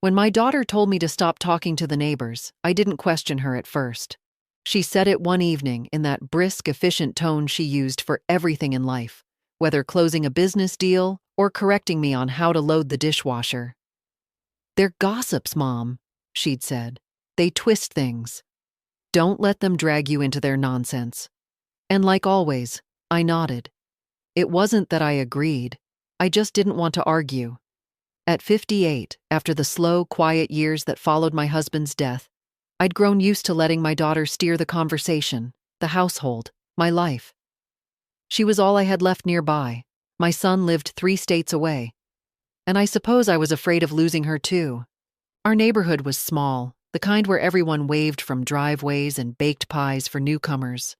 When my daughter told me to stop talking to the neighbors, I didn't question her at first. She said it one evening in that brisk, efficient tone she used for everything in life, whether closing a business deal or correcting me on how to load the dishwasher. "They're gossips, Mom," she'd said. "They twist things. Don't let them drag you into their nonsense." And like always, I nodded. It wasn't that I agreed. I just didn't want to argue. At 58, after the slow, quiet years that followed my husband's death, I'd grown used to letting my daughter steer the conversation, the household, my life. She was all I had left nearby. My son lived 3 states away. And I suppose I was afraid of losing her too. Our neighborhood was small, the kind where everyone waved from driveways and baked pies for newcomers.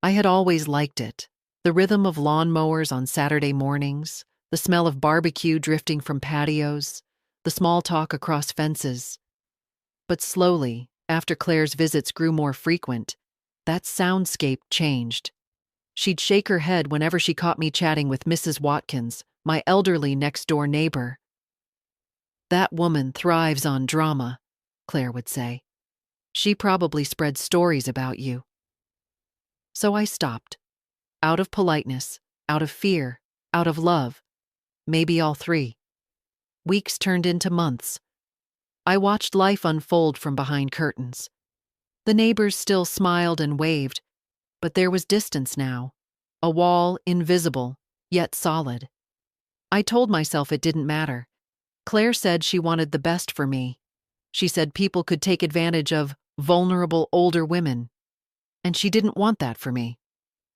I had always liked it. The rhythm of lawnmowers on Saturday mornings, the smell of barbecue drifting from patios, the small talk across fences. But slowly, after Claire's visits grew more frequent, that soundscape changed. She'd shake her head whenever she caught me chatting with Mrs. Watkins, my elderly next-door neighbor. "That woman thrives on drama," Claire would say. "She probably spreads stories about you." So I stopped. Out of politeness, out of fear, out of love. Maybe all 3. Weeks turned into months. I watched life unfold from behind curtains. The neighbors still smiled and waved, but there was distance now. A wall, invisible, yet solid. I told myself it didn't matter. Claire said she wanted the best for me. She said people could take advantage of vulnerable older women. And she didn't want that for me.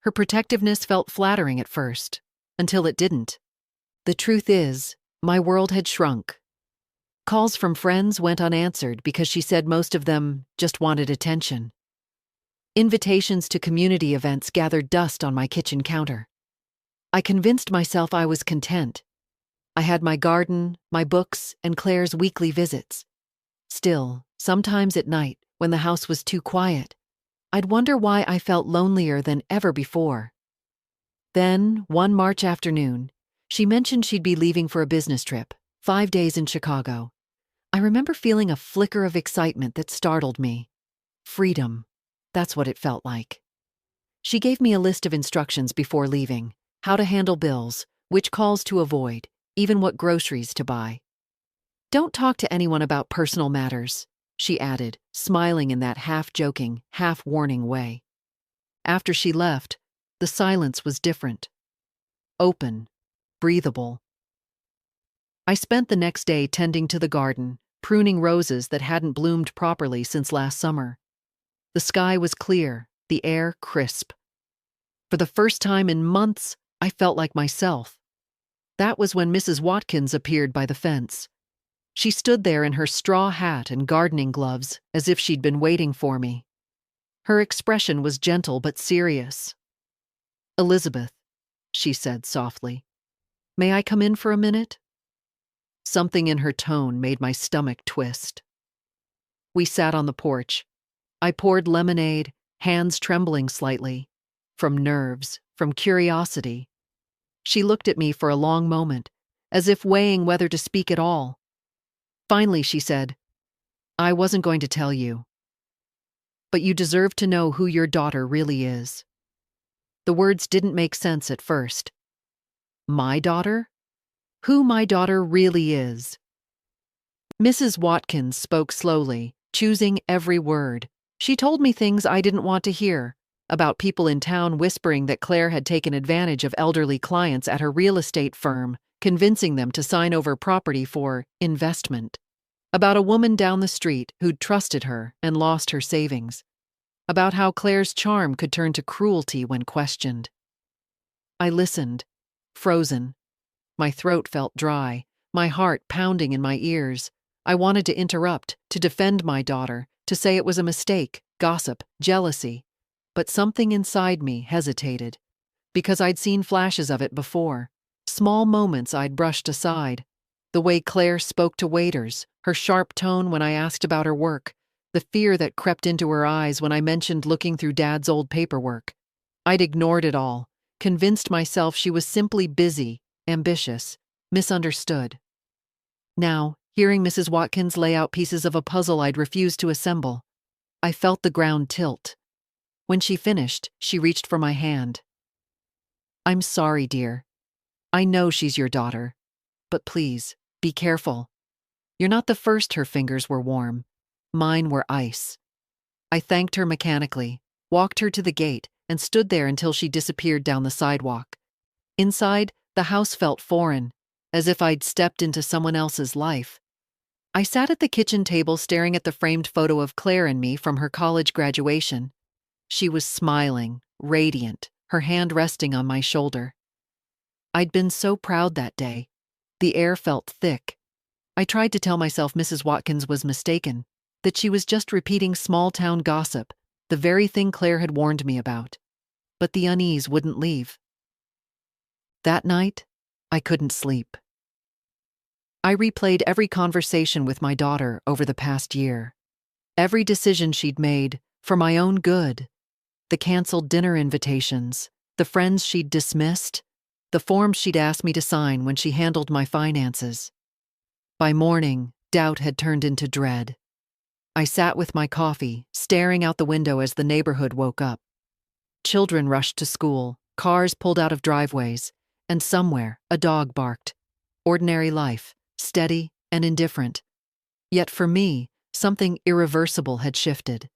Her protectiveness felt flattering at first, until it didn't. The truth is, my world had shrunk. Calls from friends went unanswered because she said most of them just wanted attention. Invitations to community events gathered dust on my kitchen counter. I convinced myself I was content. I had my garden, my books, and Claire's weekly visits. Still, sometimes at night, when the house was too quiet, I'd wonder why I felt lonelier than ever before. Then, one March afternoon, she mentioned she'd be leaving for a business trip, 5 days in Chicago. I remember feeling a flicker of excitement that startled me. Freedom. That's what it felt like. She gave me a list of instructions before leaving: how to handle bills, which calls to avoid, even what groceries to buy. "Don't talk to anyone about personal matters," she added, smiling in that half-joking, half-warning way. After she left, the silence was different. Open, breathable. I spent the next day tending to the garden, pruning roses that hadn't bloomed properly since last summer. The sky was clear, the air crisp. For the first time in months, I felt like myself. That was when Mrs. Watkins appeared by the fence. She stood there in her straw hat and gardening gloves, as if she'd been waiting for me. Her expression was gentle but serious. "Elizabeth," she said softly, "may I come in for a minute?" Something in her tone made my stomach twist. We sat on the porch. I poured lemonade, hands trembling slightly. From nerves, from curiosity. She looked at me for a long moment, as if weighing whether to speak at all. Finally, she said, "I wasn't going to tell you. But you deserve to know who your daughter really is." The words didn't make sense at first. My daughter? Who my daughter really is. Mrs. Watkins spoke slowly, choosing every word. She told me things I didn't want to hear, about people in town whispering that Claire had taken advantage of elderly clients at her real estate firm, convincing them to sign over property for investment. About a woman down the street who'd trusted her and lost her savings. About how Claire's charm could turn to cruelty when questioned. I listened, frozen. My throat felt dry, my heart pounding in my ears. I wanted to interrupt, to defend my daughter, to say it was a mistake, gossip, jealousy. But something inside me hesitated, because I'd seen flashes of it before. Small moments I'd brushed aside. The way Claire spoke to waiters, her sharp tone when I asked about her work, the fear that crept into her eyes when I mentioned looking through Dad's old paperwork. I'd ignored it all, convinced myself she was simply busy, ambitious, misunderstood. Now, hearing Mrs. Watkins lay out pieces of a puzzle I'd refused to assemble. I felt the ground tilt. When she finished, she reached for my hand. "I'm sorry, dear. I know she's your daughter. But please, be careful. You're not the first her fingers were warm. Mine were ice." I thanked her mechanically, walked her to the gate, and stood there until she disappeared down the sidewalk. Inside, the house felt foreign, as if I'd stepped into someone else's life. I sat at the kitchen table staring at the framed photo of Claire and me from her college graduation. She was smiling, radiant, her hand resting on my shoulder. I'd been so proud that day. The air felt thick. I tried to tell myself Mrs. Watkins was mistaken, that she was just repeating small-town gossip, the very thing Claire had warned me about. But the unease wouldn't leave. That night, I couldn't sleep. I replayed every conversation with my daughter over the past year. Every decision she'd made, for my own good. The canceled dinner invitations, the friends she'd dismissed, the forms she'd asked me to sign when she handled my finances. By morning, doubt had turned into dread. I sat with my coffee, staring out the window as the neighborhood woke up. Children rushed to school, cars pulled out of driveways, and somewhere a dog barked. Ordinary life, steady and indifferent. Yet for me, something irreversible had shifted.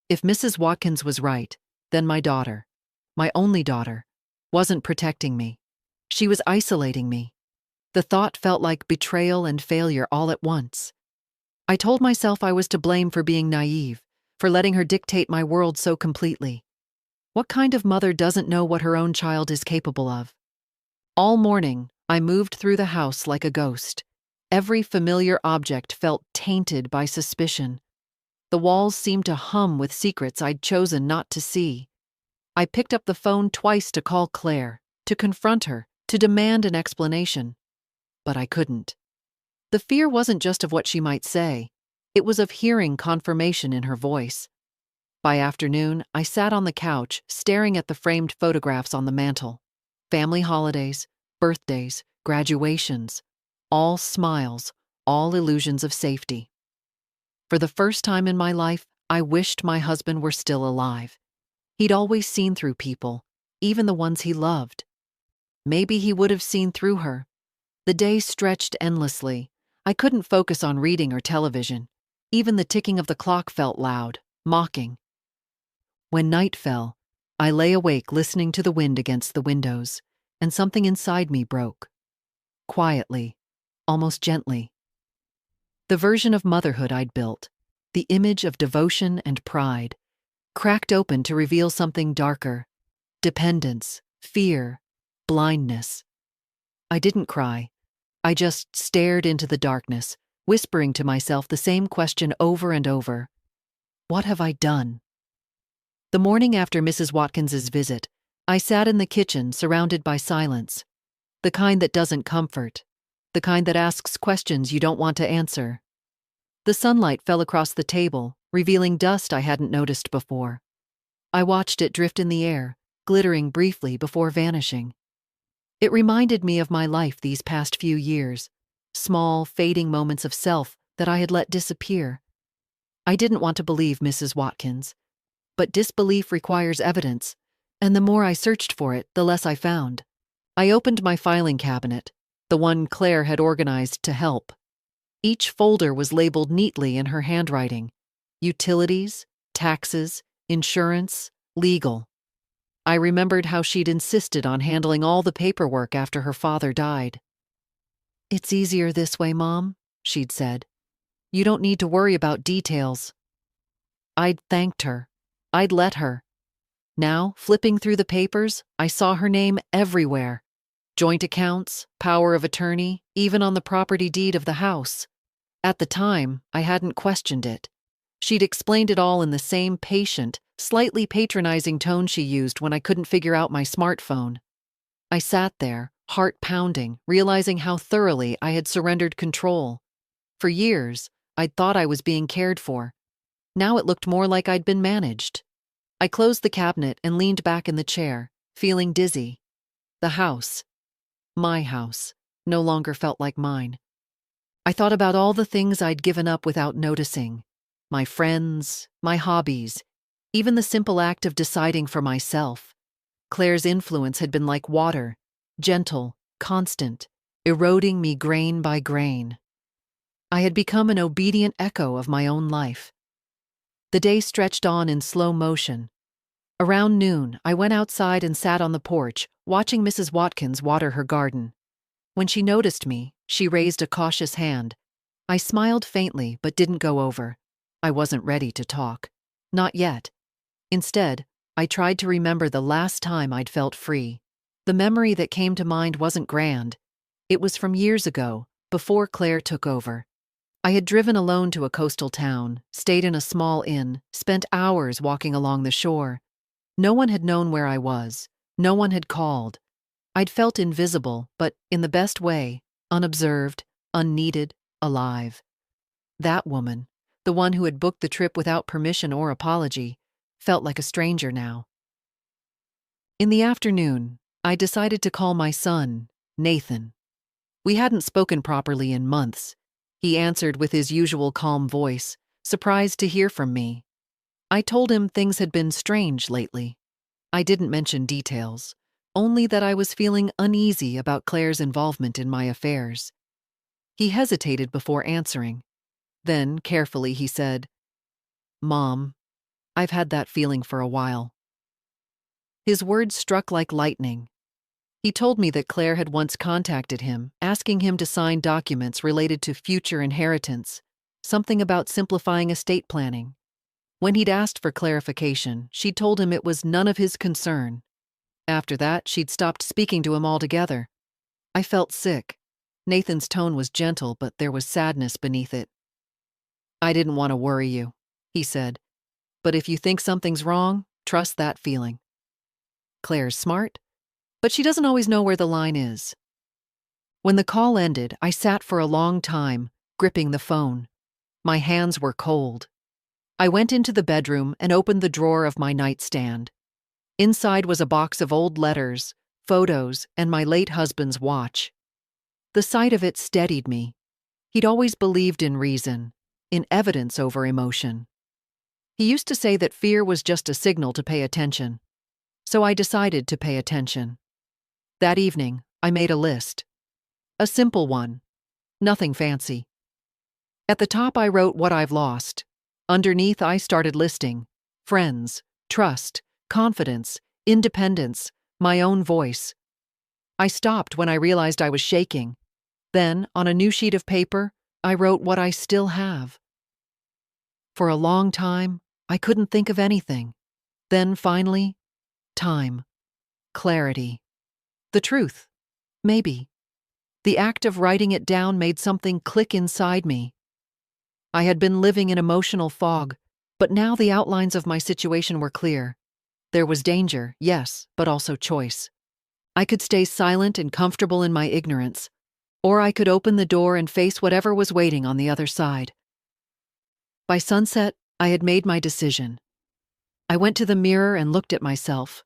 If Mrs. Watkins was right, then my daughter, my only daughter, wasn't protecting me. She was isolating me. The thought felt like betrayal and failure all at once. I told myself I was to blame for being naive, for letting her dictate my world so completely. What kind of mother doesn't know what her own child is capable of? All morning, I moved through the house like a ghost. Every familiar object felt tainted by suspicion. The walls seemed to hum with secrets I'd chosen not to see. I picked up the phone twice to call Claire, to confront her, to demand an explanation. But I couldn't. The fear wasn't just of what she might say. It was of hearing confirmation in her voice. By afternoon, I sat on the couch, staring at the framed photographs on the mantel. Family holidays, birthdays, graduations. All smiles, all illusions of safety. For the first time in my life, I wished my husband were still alive. He'd always seen through people, even the ones he loved. Maybe he would have seen through her. The day stretched endlessly. I couldn't focus on reading or television. Even the ticking of the clock felt loud, mocking. When night fell, I lay awake listening to the wind against the windows, and something inside me broke. Quietly, almost gently. The version of motherhood I'd built, the image of devotion and pride, cracked open to reveal something darker: dependence, fear, blindness. I didn't cry. I just stared into the darkness, whispering to myself the same question over and over. What have I done? The morning after Mrs. Watkins's visit, I sat in the kitchen surrounded by silence. The kind that doesn't comfort. The kind that asks questions you don't want to answer. The sunlight fell across the table, revealing dust I hadn't noticed before. I watched it drift in the air, glittering briefly before vanishing. It reminded me of my life these past few years, small, fading moments of self that I had let disappear. I didn't want to believe Mrs. Watkins, but disbelief requires evidence, and the more I searched for it, the less I found. I opened my filing cabinet, the one Claire had organized to help. Each folder was labeled neatly in her handwriting: utilities, taxes, insurance, legal. I remembered how she'd insisted on handling all the paperwork after her father died. "It's easier this way, Mom," she'd said. "You don't need to worry about details." I'd thanked her. I'd let her. Now, flipping through the papers, I saw her name everywhere. Joint accounts, power of attorney, even on the property deed of the house. At the time, I hadn't questioned it. She'd explained it all in the same patient, slightly patronizing tone she used when I couldn't figure out my smartphone. I sat there, heart pounding, realizing how thoroughly I had surrendered control. For years, I'd thought I was being cared for. Now it looked more like I'd been managed. I closed the cabinet and leaned back in the chair, feeling dizzy. The house, my house, no longer felt like mine. I thought about all the things I'd given up without noticing. My friends, my hobbies, even the simple act of deciding for myself. Claire's influence had been like water, gentle, constant, eroding me grain by grain. I had become an obedient echo of my own life. The day stretched on in slow motion. Around noon, I went outside and sat on the porch, watching Mrs. Watkins water her garden. When she noticed me, she raised a cautious hand. I smiled faintly but didn't go over. I wasn't ready to talk. Not yet. Instead, I tried to remember the last time I'd felt free. The memory that came to mind wasn't grand. It was from years ago, before Claire took over. I had driven alone to a coastal town, stayed in a small inn, spent hours walking along the shore. No one had known where I was. No one had called. I'd felt invisible, but in the best way, unobserved, unneeded, alive. That woman, the one who had booked the trip without permission or apology, felt like a stranger now. In the afternoon, I decided to call my son, Nathan. We hadn't spoken properly in months. He answered with his usual calm voice, surprised to hear from me. I told him things had been strange lately. I didn't mention details, only that I was feeling uneasy about Claire's involvement in my affairs. He hesitated before answering. Then, carefully, he said, "Mom, I've had that feeling for a while." His words struck like lightning. He told me that Claire had once contacted him, asking him to sign documents related to future inheritance, something about simplifying estate planning. When he'd asked for clarification, she told him it was none of his concern. After that, she'd stopped speaking to him altogether. I felt sick. Nathan's tone was gentle, but there was sadness beneath it. "I didn't want to worry you," he said, "but if you think something's wrong, trust that feeling. Claire's smart, but she doesn't always know where the line is." When the call ended, I sat for a long time, gripping the phone. My hands were cold. I went into the bedroom and opened the drawer of my nightstand. Inside was a box of old letters, photos, and my late husband's watch. The sight of it steadied me. He'd always believed in reason, in evidence over emotion. He used to say that fear was just a signal to pay attention. So I decided to pay attention. That evening, I made a list. A simple one. Nothing fancy. At the top, I wrote what I've lost. Underneath, I started listing friends, trust, confidence, independence, my own voice. I stopped when I realized I was shaking. Then, on a new sheet of paper, I wrote what I still have. For a long time, I couldn't think of anything. Then, finally, time. Clarity. The truth. Maybe. The act of writing it down made something click inside me. I had been living in emotional fog, but now the outlines of my situation were clear. There was danger, yes, but also choice. I could stay silent and comfortable in my ignorance, or I could open the door and face whatever was waiting on the other side. By sunset, I had made my decision. I went to the mirror and looked at myself,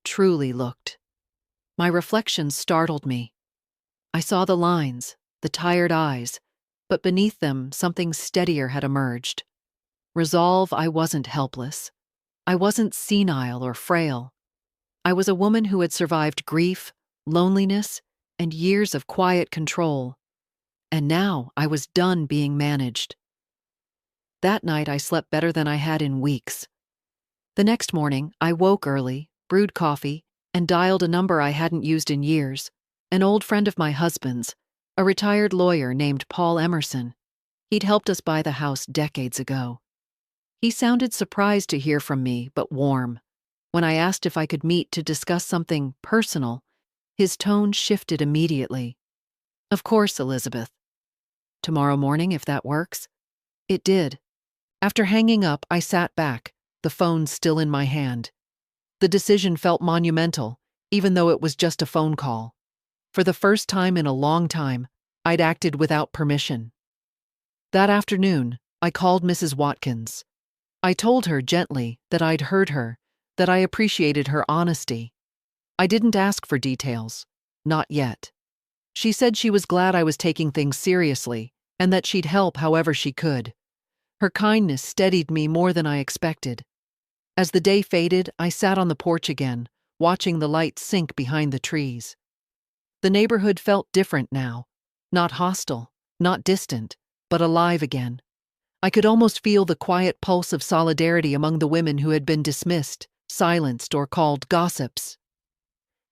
truly looked. My reflection startled me. I saw the lines, the tired eyes, but beneath them something steadier had emerged. Resolve. I wasn't helpless. I wasn't senile or frail. I was a woman who had survived grief, loneliness, and years of quiet control. And now I was done being managed. That night I slept better than I had in weeks. The next morning, I woke early, brewed coffee, and dialed a number I hadn't used in years, an old friend of my husband's, a retired lawyer named Paul Emerson. He'd helped us buy the house decades ago. He sounded surprised to hear from me, but warm. When I asked if I could meet to discuss something personal, his tone shifted immediately. "Of course, Elizabeth. Tomorrow morning, if that works." It did. After hanging up, I sat back, the phone still in my hand. The decision felt monumental, even though it was just a phone call. For the first time in a long time, I'd acted without permission. That afternoon, I called Mrs. Watkins. I told her gently that I'd heard her, that I appreciated her honesty. I didn't ask for details. Not yet. She said she was glad I was taking things seriously, and that she'd help however she could. Her kindness steadied me more than I expected. As the day faded, I sat on the porch again, watching the light sink behind the trees. The neighborhood felt different now. Not hostile, not distant, but alive again. I could almost feel the quiet pulse of solidarity among the women who had been dismissed, silenced, or called gossips.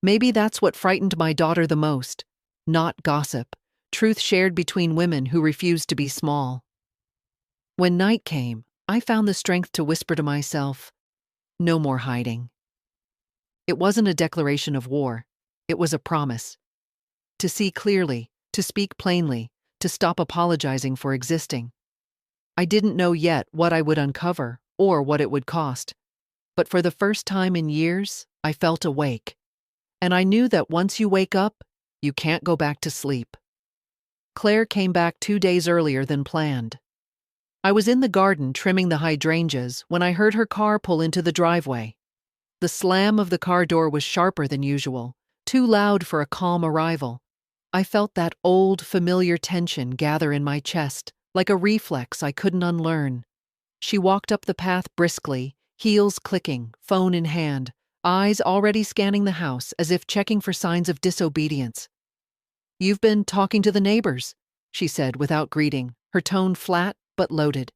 Maybe that's what frightened my daughter the most. Not gossip, truth shared between women who refused to be small. When night came, I found the strength to whisper to myself, "No more hiding." It wasn't a declaration of war. It was a promise. To see clearly, to speak plainly, to stop apologizing for existing. I didn't know yet what I would uncover or what it would cost. But for the first time in years, I felt awake. And I knew that once you wake up, you can't go back to sleep. Claire came back 2 days earlier than planned. I was in the garden trimming the hydrangeas when I heard her car pull into the driveway. The slam of the car door was sharper than usual, too loud for a calm arrival. I felt that old, familiar tension gather in my chest, like a reflex I couldn't unlearn. She walked up the path briskly, heels clicking, phone in hand, eyes already scanning the house as if checking for signs of disobedience. "You've been talking to the neighbors," she said without greeting, her tone flat but loaded.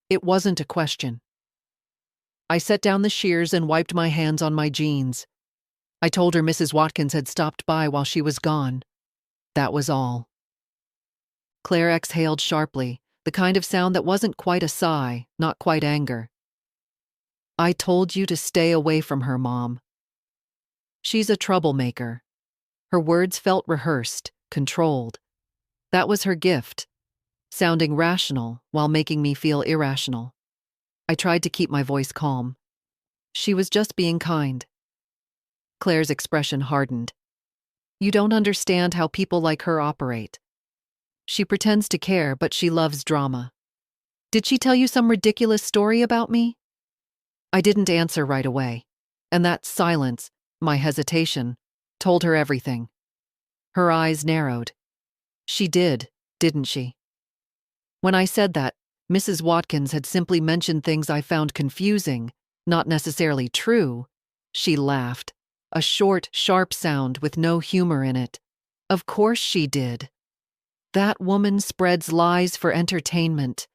It wasn't a question. I set down the shears and wiped my hands on my jeans. I told her Mrs. Watkins had stopped by while she was gone. That was all. Claire exhaled sharply, the kind of sound that wasn't quite a sigh, not quite anger. "I told you to stay away from her, Mom. She's a troublemaker." Her words felt rehearsed, controlled. That was her gift, sounding rational while making me feel irrational. I tried to keep my voice calm. She was just being kind. Claire's expression hardened. "You don't understand how people like her operate. She pretends to care, but she loves drama. Did she tell you some ridiculous story about me?" I didn't answer right away, and that silence, my hesitation, told her everything. Her eyes narrowed. "She did, didn't she?" When I said that, Mrs. Watkins had simply mentioned things I found confusing, not necessarily true, she laughed, a short, sharp sound with no humor in it. "Of course she did. That woman spreads lies for entertainment.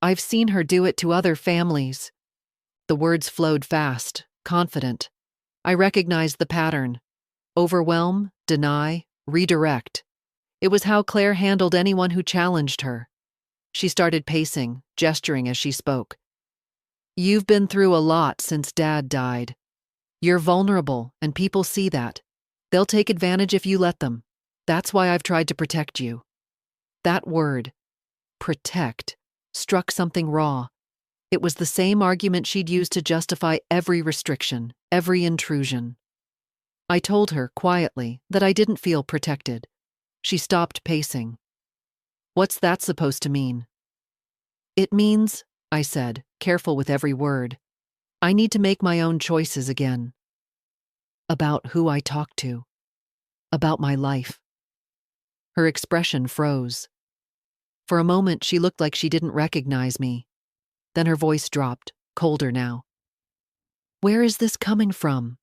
I've seen her do it to other families." The words flowed fast, confident. I recognized the pattern. Overwhelm, deny, redirect. It was how Claire handled anyone who challenged her. She started pacing, gesturing as she spoke. "You've been through a lot since Dad died. You're vulnerable, and people see that. They'll take advantage if you let them. That's why I've tried to protect you." That word, protect, struck something raw. It was the same argument she'd used to justify every restriction, every intrusion. I told her, quietly, that I didn't feel protected. She stopped pacing. "What's that supposed to mean?" "It means," I said, careful with every word, "I need to make my own choices again. About who I talk to. About my life." Her expression froze. For a moment, she looked like she didn't recognize me. Then her voice dropped, colder now. "Where is this coming from?"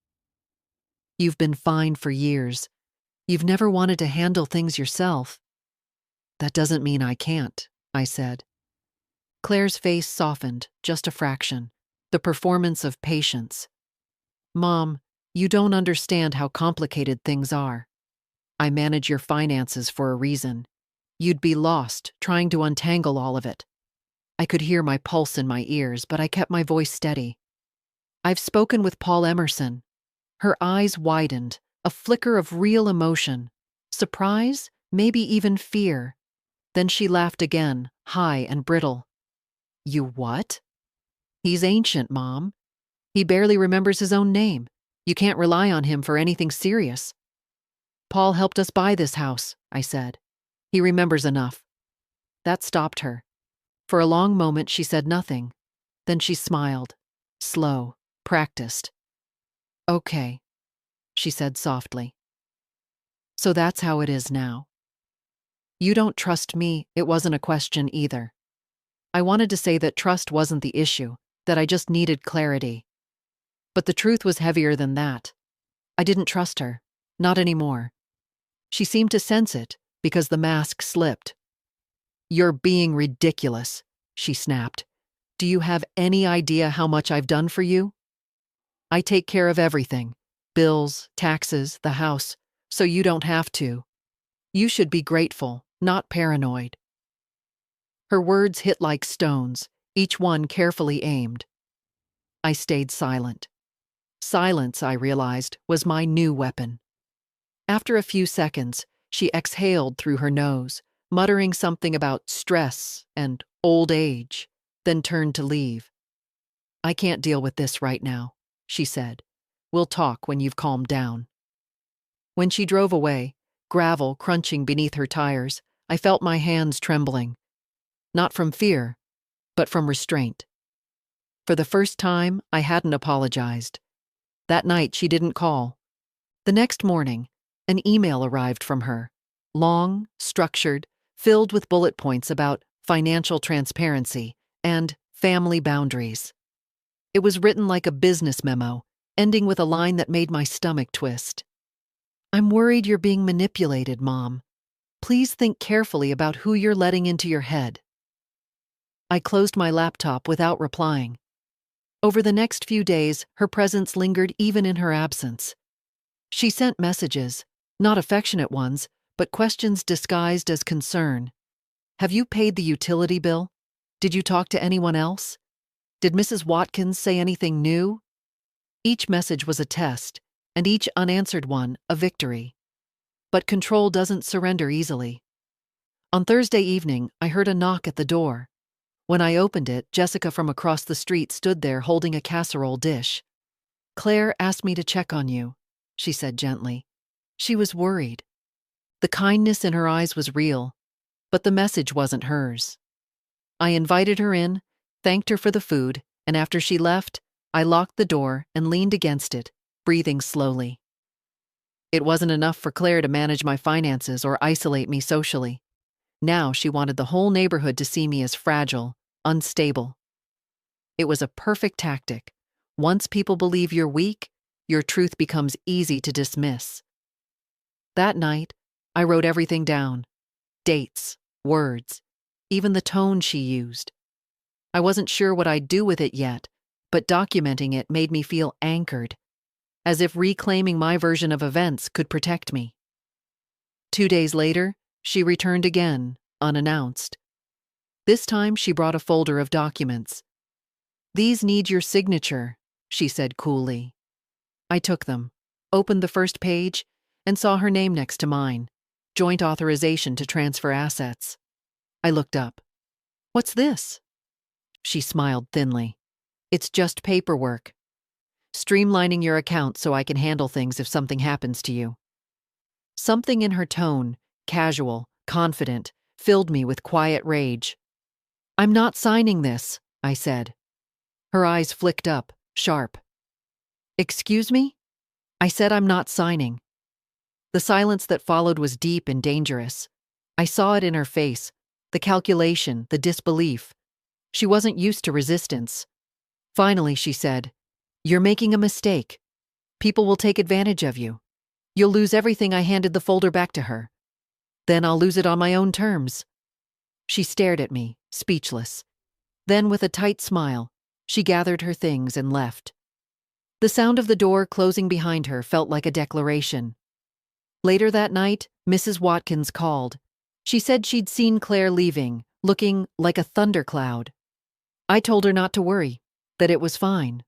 "You've been fine for years. You've never wanted to handle things yourself." "That doesn't mean I can't," I said. Claire's face softened, just a fraction. The performance of patience. "Mom, you don't understand how complicated things are. I manage your finances for a reason. You'd be lost, trying to untangle all of it." I could hear my pulse in my ears, but I kept my voice steady. "I've spoken with Paul Emerson." Her eyes widened, a flicker of real emotion. Surprise, maybe even fear. Then she laughed again, high and brittle. "You what?" "He's ancient, Mom. He barely remembers his own name. You can't rely on him for anything serious." "Paul helped us buy this house," I said. "He remembers enough." That stopped her. For a long moment she said nothing. Then she smiled. Slow, practiced. "Okay," she said softly. "So that's how it is now." You don't trust me, it wasn't a question either. I wanted to say that trust wasn't the issue, that I just needed clarity. But the truth was heavier than that. I didn't trust her. Not anymore. She seemed to sense it, because the mask slipped. "You're being ridiculous," she snapped. "Do you have any idea how much I've done for you? I take care of everything. Bills, taxes, the house, so you don't have to. You should be grateful, not paranoid." Her words hit like stones, each one carefully aimed. I stayed silent. Silence, I realized, was my new weapon. After a few seconds, she exhaled through her nose, muttering something about stress and old age, then turned to leave. "I can't deal with this right now," she said. "We'll talk when you've calmed down." When she drove away, gravel crunching beneath her tires, I felt my hands trembling. Not from fear, but from restraint. For the first time, I hadn't apologized. That night, she didn't call. The next morning, an email arrived from her. Long, structured, filled with bullet points about financial transparency and family boundaries. It was written like a business memo, ending with a line that made my stomach twist. "I'm worried you're being manipulated, Mom. Please think carefully about who you're letting into your head." I closed my laptop without replying. Over the next few days, her presence lingered even in her absence. She sent messages, not affectionate ones, but questions disguised as concern. "Have you paid the utility bill? Did you talk to anyone else? Did Mrs. Watkins say anything new?" Each message was a test, and each unanswered one a victory. But control doesn't surrender easily. On Thursday evening, I heard a knock at the door. When I opened it, Jessica from across the street stood there holding a casserole dish. "Claire asked me to check on you," she said gently. She was worried. The kindness in her eyes was real, but the message wasn't hers. I invited her in, thanked her for the food, and after she left, I locked the door and leaned against it, breathing slowly. It wasn't enough for Claire to manage my finances or isolate me socially. Now she wanted the whole neighborhood to see me as fragile, unstable. It was a perfect tactic. Once people believe you're weak, your truth becomes easy to dismiss. That night, I wrote everything down. Dates, words, even the tone she used. I wasn't sure what I'd do with it yet, but documenting it made me feel anchored, as if reclaiming my version of events could protect me. 2 days later, she returned again, unannounced. This time she brought a folder of documents. "These need your signature," she said coolly. I took them, opened the first page, and saw her name next to mine. Joint authorization to transfer assets. I looked up. "What's this?" She smiled thinly. "It's just paperwork. Streamlining your account so I can handle things if something happens to you." Something in her tone, casual, confident, filled me with quiet rage. "I'm not signing this," I said. Her eyes flicked up, sharp. "Excuse me?" I said I'm not signing. The silence that followed was deep and dangerous. I saw it in her face, the calculation, the disbelief. She wasn't used to resistance. Finally, she said, "You're making a mistake. People will take advantage of you. You'll lose everything." I handed the folder back to her. "Then I'll lose it on my own terms." She stared at me, speechless. Then, with a tight smile, she gathered her things and left. The sound of the door closing behind her felt like a declaration. Later that night, Mrs. Watkins called. She said she'd seen Claire leaving, looking like a thundercloud. I told her not to worry, that it was fine.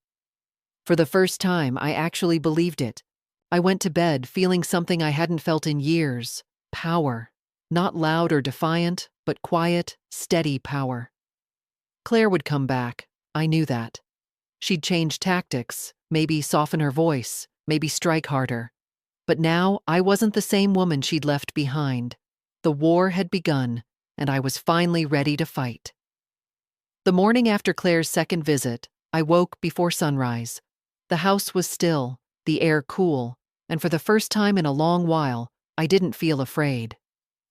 For the first time, I actually believed it. I went to bed feeling something I hadn't felt in years: power. Not loud or defiant, but quiet, steady power. Claire would come back, I knew that. She'd change tactics, maybe soften her voice, maybe strike harder. But now I wasn't the same woman she'd left behind. The war had begun, and I was finally ready to fight. The morning after Claire's second visit, I woke before sunrise. The house was still, the air cool, and for the first time in a long while, I didn't feel afraid.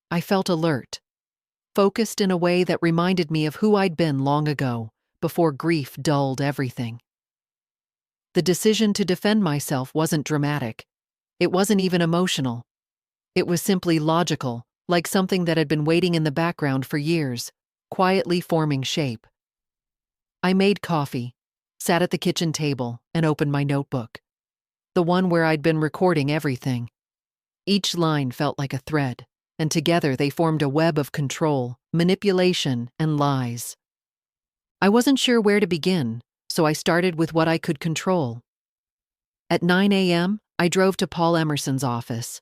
I felt alert, focused in a way that reminded me of who I'd been long ago, before grief dulled everything. The decision to defend myself wasn't dramatic. It wasn't even emotional. It was simply logical, like something that had been waiting in the background for years, quietly forming shape. I made coffee, sat at the kitchen table, and opened my notebook, the one where I'd been recording everything. Each line felt like a thread, and together they formed a web of control, manipulation, and lies. I wasn't sure where to begin, so I started with what I could control. At 9 a.m., I drove to Paul Emerson's office.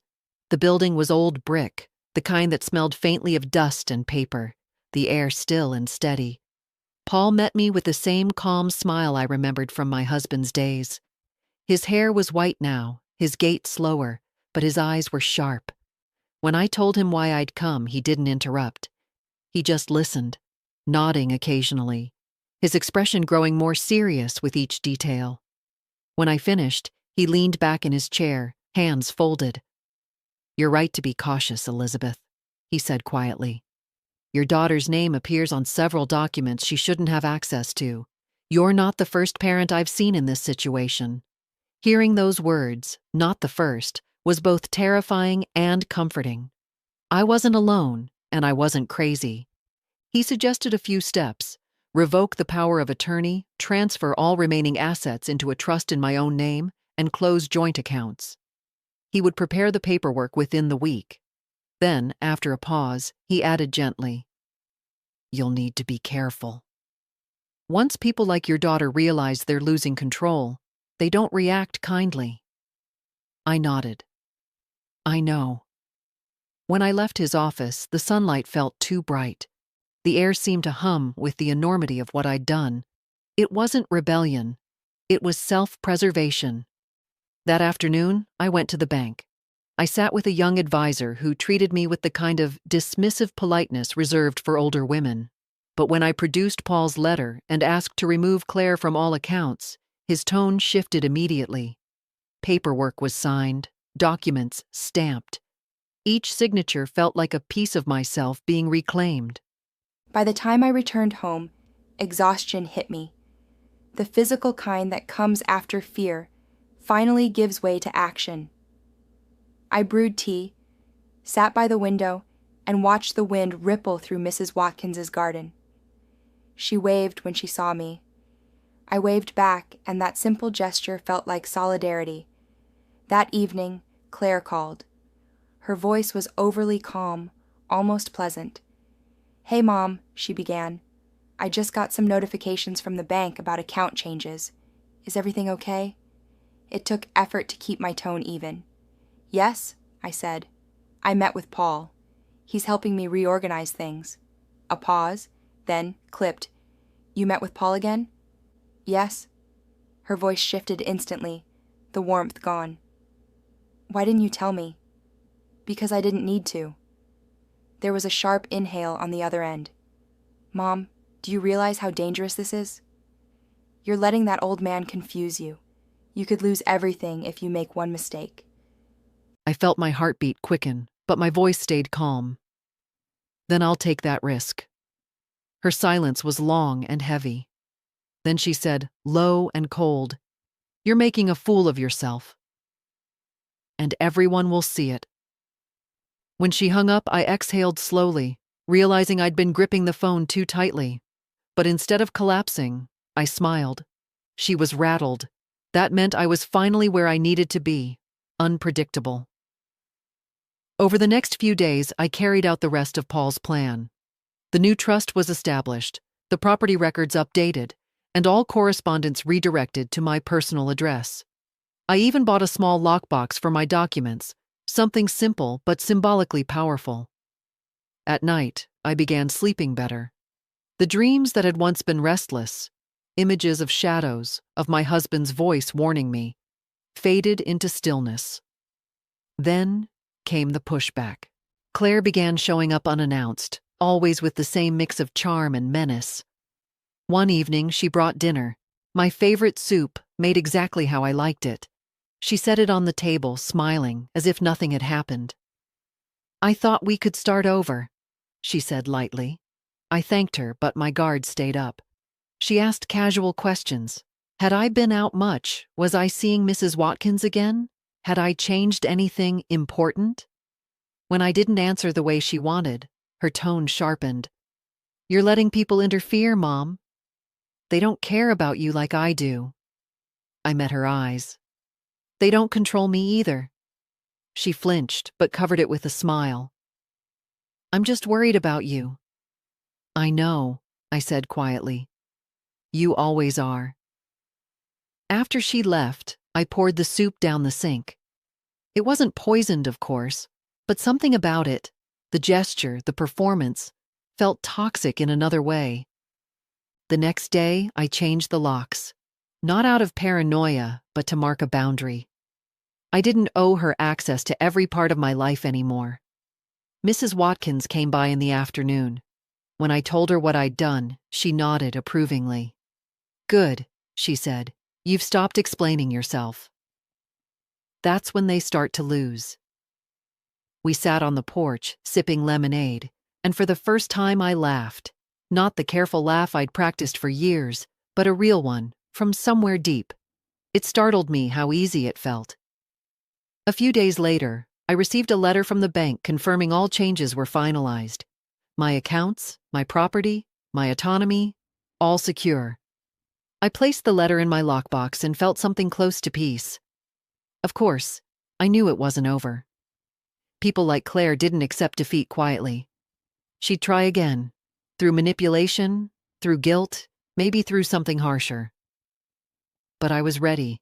The building was old brick, the kind that smelled faintly of dust and paper, the air still and steady. Paul met me with the same calm smile I remembered from my husband's days. His hair was white now, his gait slower, but his eyes were sharp. When I told him why I'd come, he didn't interrupt. He just listened, nodding occasionally, his expression growing more serious with each detail. When I finished, he leaned back in his chair, hands folded. "You're right to be cautious, Elizabeth," he said quietly. "Your daughter's name appears on several documents she shouldn't have access to. You're not the first parent I've seen in this situation." Hearing those words, "not the first," was both terrifying and comforting. I wasn't alone, and I wasn't crazy. He suggested a few steps: revoke the power of attorney, transfer all remaining assets into a trust in my own name, and close joint accounts. He would prepare the paperwork within the week. Then, after a pause, he added gently, "You'll need to be careful. Once people like your daughter realize they're losing control, they don't react kindly." I nodded. I know. When I left his office, the sunlight felt too bright. The air seemed to hum with the enormity of what I'd done. It wasn't rebellion. It was self-preservation. That afternoon, I went to the bank. I sat with a young advisor who treated me with the kind of dismissive politeness reserved for older women. But when I produced Paul's letter and asked to remove Claire from all accounts, his tone shifted immediately. Paperwork was signed, documents stamped. Each signature felt like a piece of myself being reclaimed. By the time I returned home, exhaustion hit me. The physical kind that comes after fear finally gives way to action. I brewed tea, sat by the window, and watched the wind ripple through Mrs. Watkins's garden. She waved when she saw me. I waved back, and that simple gesture felt like solidarity. That evening, Claire called. Her voice was overly calm, almost pleasant. "Hey, Mom," she began. "I just got some notifications from the bank about account changes. Is everything okay?" It took effort to keep my tone even. "Yes," I said. "I met with Paul. He's helping me reorganize things." A pause, then, clipped. "You met with Paul again?" "Yes." Her voice shifted instantly, the warmth gone. "Why didn't you tell me?" "Because I didn't need to." There was a sharp inhale on the other end. "Mom, do you realize how dangerous this is? You're letting that old man confuse you. You could lose everything if you make one mistake." I felt my heartbeat quicken, but my voice stayed calm. "Then I'll take that risk." Her silence was long and heavy. Then she said, low and cold, "You're making a fool of yourself. And everyone will see it." When she hung up, I exhaled slowly, realizing I'd been gripping the phone too tightly. But instead of collapsing, I smiled. She was rattled. That meant I was finally where I needed to be, unpredictable. Over the next few days, I carried out the rest of Paul's plan. The new trust was established, the property records updated, and all correspondence redirected to my personal address. I even bought a small lockbox for my documents, something simple but symbolically powerful. At night, I began sleeping better. The dreams that had once been restless, images of shadows, of my husband's voice warning me, faded into stillness. Then came the pushback. Claire began showing up unannounced, always with the same mix of charm and menace. One evening, she brought dinner, my favorite soup, made exactly how I liked it. She set it on the table, smiling, as if nothing had happened. I thought we could start over, she said lightly. I thanked her, but my guard stayed up. She asked casual questions. Had I been out much? Was I seeing Mrs. Watkins again? Had I changed anything important? When I didn't answer the way she wanted, her tone sharpened. You're letting people interfere, Mom. They don't care about you like I do. I met her eyes. They don't control me either. She flinched, but covered it with a smile. I'm just worried about you. I know, I said quietly. You always are. After she left, I poured the soup down the sink. It wasn't poisoned, of course, but something about it, the gesture, the performance, felt toxic in another way. The next day, I changed the locks, not out of paranoia, but to mark a boundary. I didn't owe her access to every part of my life anymore. Mrs. Watkins came by in the afternoon. When I told her what I'd done, she nodded approvingly. Good, she said. You've stopped explaining yourself. That's when they start to lose. We sat on the porch, sipping lemonade, and for the first time I laughed. Not the careful laugh I'd practiced for years, but a real one, from somewhere deep. It startled me how easy it felt. A few days later, I received a letter from the bank confirming all changes were finalized. My accounts, my property, my autonomy, all secure. I placed the letter in my lockbox and felt something close to peace. Of course, I knew it wasn't over. People like Claire didn't accept defeat quietly. She'd try again, through manipulation, through guilt, maybe through something harsher. But I was ready.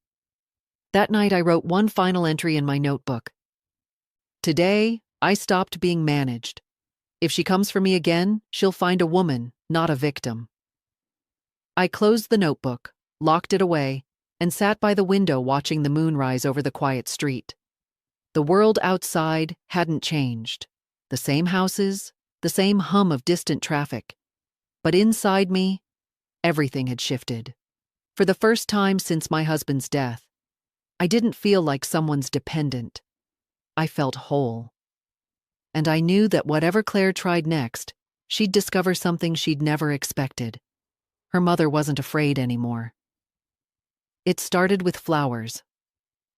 That night I wrote one final entry in my notebook. Today, I stopped being managed. If she comes for me again, she'll find a woman, not a victim. I closed the notebook, locked it away, and sat by the window watching the moon rise over the quiet street. The world outside hadn't changed. The same houses, the same hum of distant traffic. But inside me, everything had shifted. For the first time since my husband's death, I didn't feel like someone's dependent. I felt whole. And I knew that whatever Claire tried next, she'd discover something she'd never expected. Her mother wasn't afraid anymore. It started with flowers.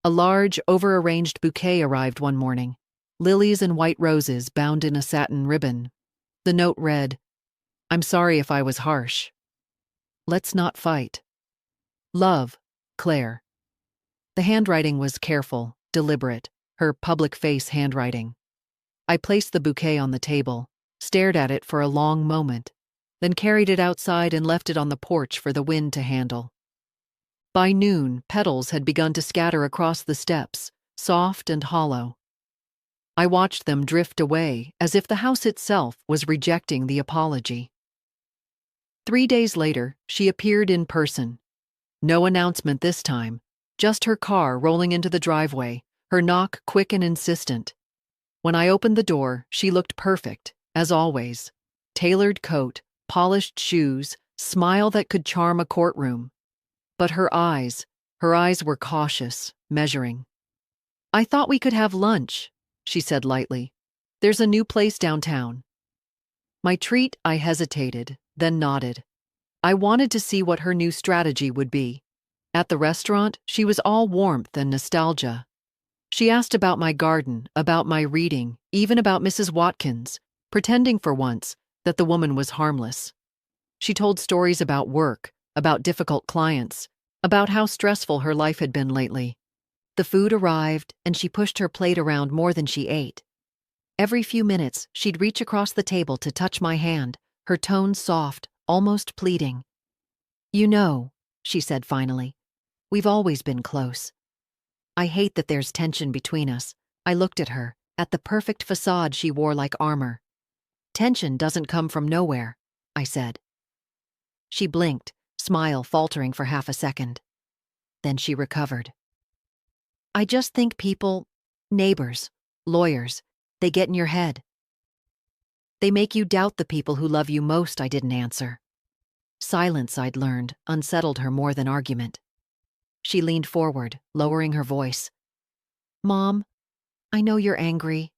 A large, over-arranged bouquet arrived one morning. Lilies and white roses bound in a satin ribbon. The note read, I'm sorry if I was harsh. Let's not fight. Love, Claire. The handwriting was careful, deliberate, her public face handwriting. I placed the bouquet on the table, stared at it for a long moment, then carried it outside and left it on the porch for the wind to handle. By noon, petals had begun to scatter across the steps, soft and hollow. I watched them drift away as if the house itself was rejecting the apology. 3 days later, she appeared in person. No announcement this time, just her car rolling into the driveway, her knock quick and insistent. When I opened the door, she looked perfect, as always. Tailored coat, polished shoes, smile that could charm a courtroom. But her eyes were cautious, measuring. I thought we could have lunch, she said lightly. There's a new place downtown. My treat, I hesitated, then nodded. I wanted to see what her new strategy would be. At the restaurant, she was all warmth and nostalgia. She asked about my garden, about my reading, even about Mrs. Watkins, pretending for once that the woman was harmless. She told stories about work, about difficult clients, about how stressful her life had been lately. The food arrived, and she pushed her plate around more than she ate. Every few minutes, she'd reach across the table to touch my hand, her tone soft, almost pleading. You know, she said finally, we've always been close. I hate that there's tension between us. I looked at her, at the perfect facade she wore like armor. Tension doesn't come from nowhere, I said. She blinked, smile faltering for half a second. Then she recovered. I just think people, neighbors, lawyers, they get in your head. They make you doubt the people who love you most, I didn't answer. Silence, I'd learned, unsettled her more than argument. She leaned forward, lowering her voice. Mom, I know you're angry.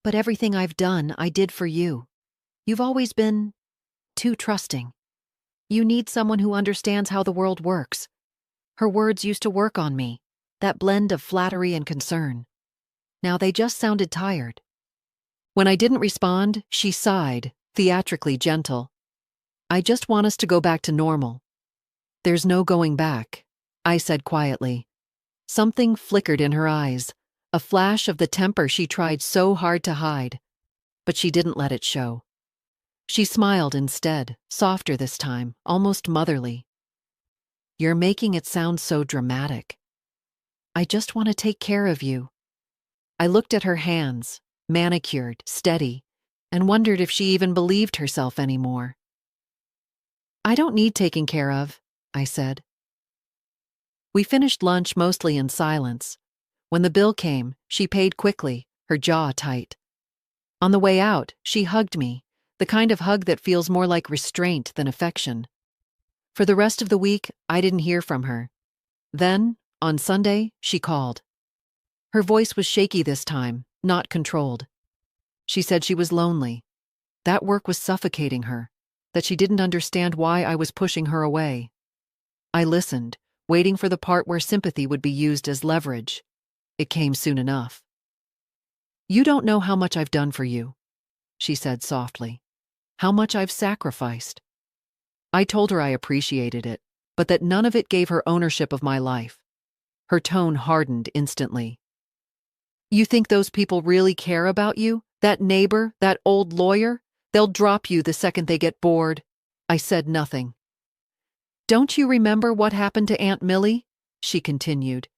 But everything I've done, I did for you. You've always been too trusting. You need someone who understands how the world works. Her words used to work on me, that blend of flattery and concern. Now they just sounded tired. When I didn't respond, she sighed, theatrically gentle. I just want us to go back to normal. There's no going back, I said quietly. Something flickered in her eyes, a flash of the temper she tried so hard to hide. But she didn't let it show. She smiled instead, softer this time, almost motherly. You're making it sound so dramatic. I just want to take care of you. I looked at her hands, manicured, steady, and wondered if she even believed herself anymore. I don't need taking care of, I said. We finished lunch mostly in silence. When the bill came, she paid quickly, her jaw tight. On the way out, she hugged me, the kind of hug that feels more like restraint than affection. For the rest of the week, I didn't hear from her. Then, on Sunday, she called. Her voice was shaky this time, not controlled. She said she was lonely. That work was suffocating her, that she didn't understand why I was pushing her away. I listened, waiting for the part where sympathy would be used as leverage. It came soon enough. You don't know how much I've done for you, she said softly. How much I've sacrificed. I told her I appreciated it, but that none of it gave her ownership of my life. Her tone hardened instantly. You think those people really care about you? That neighbor, that old lawyer? They'll drop you the second they get bored. I said nothing. Don't you remember what happened to Aunt Millie? She continued.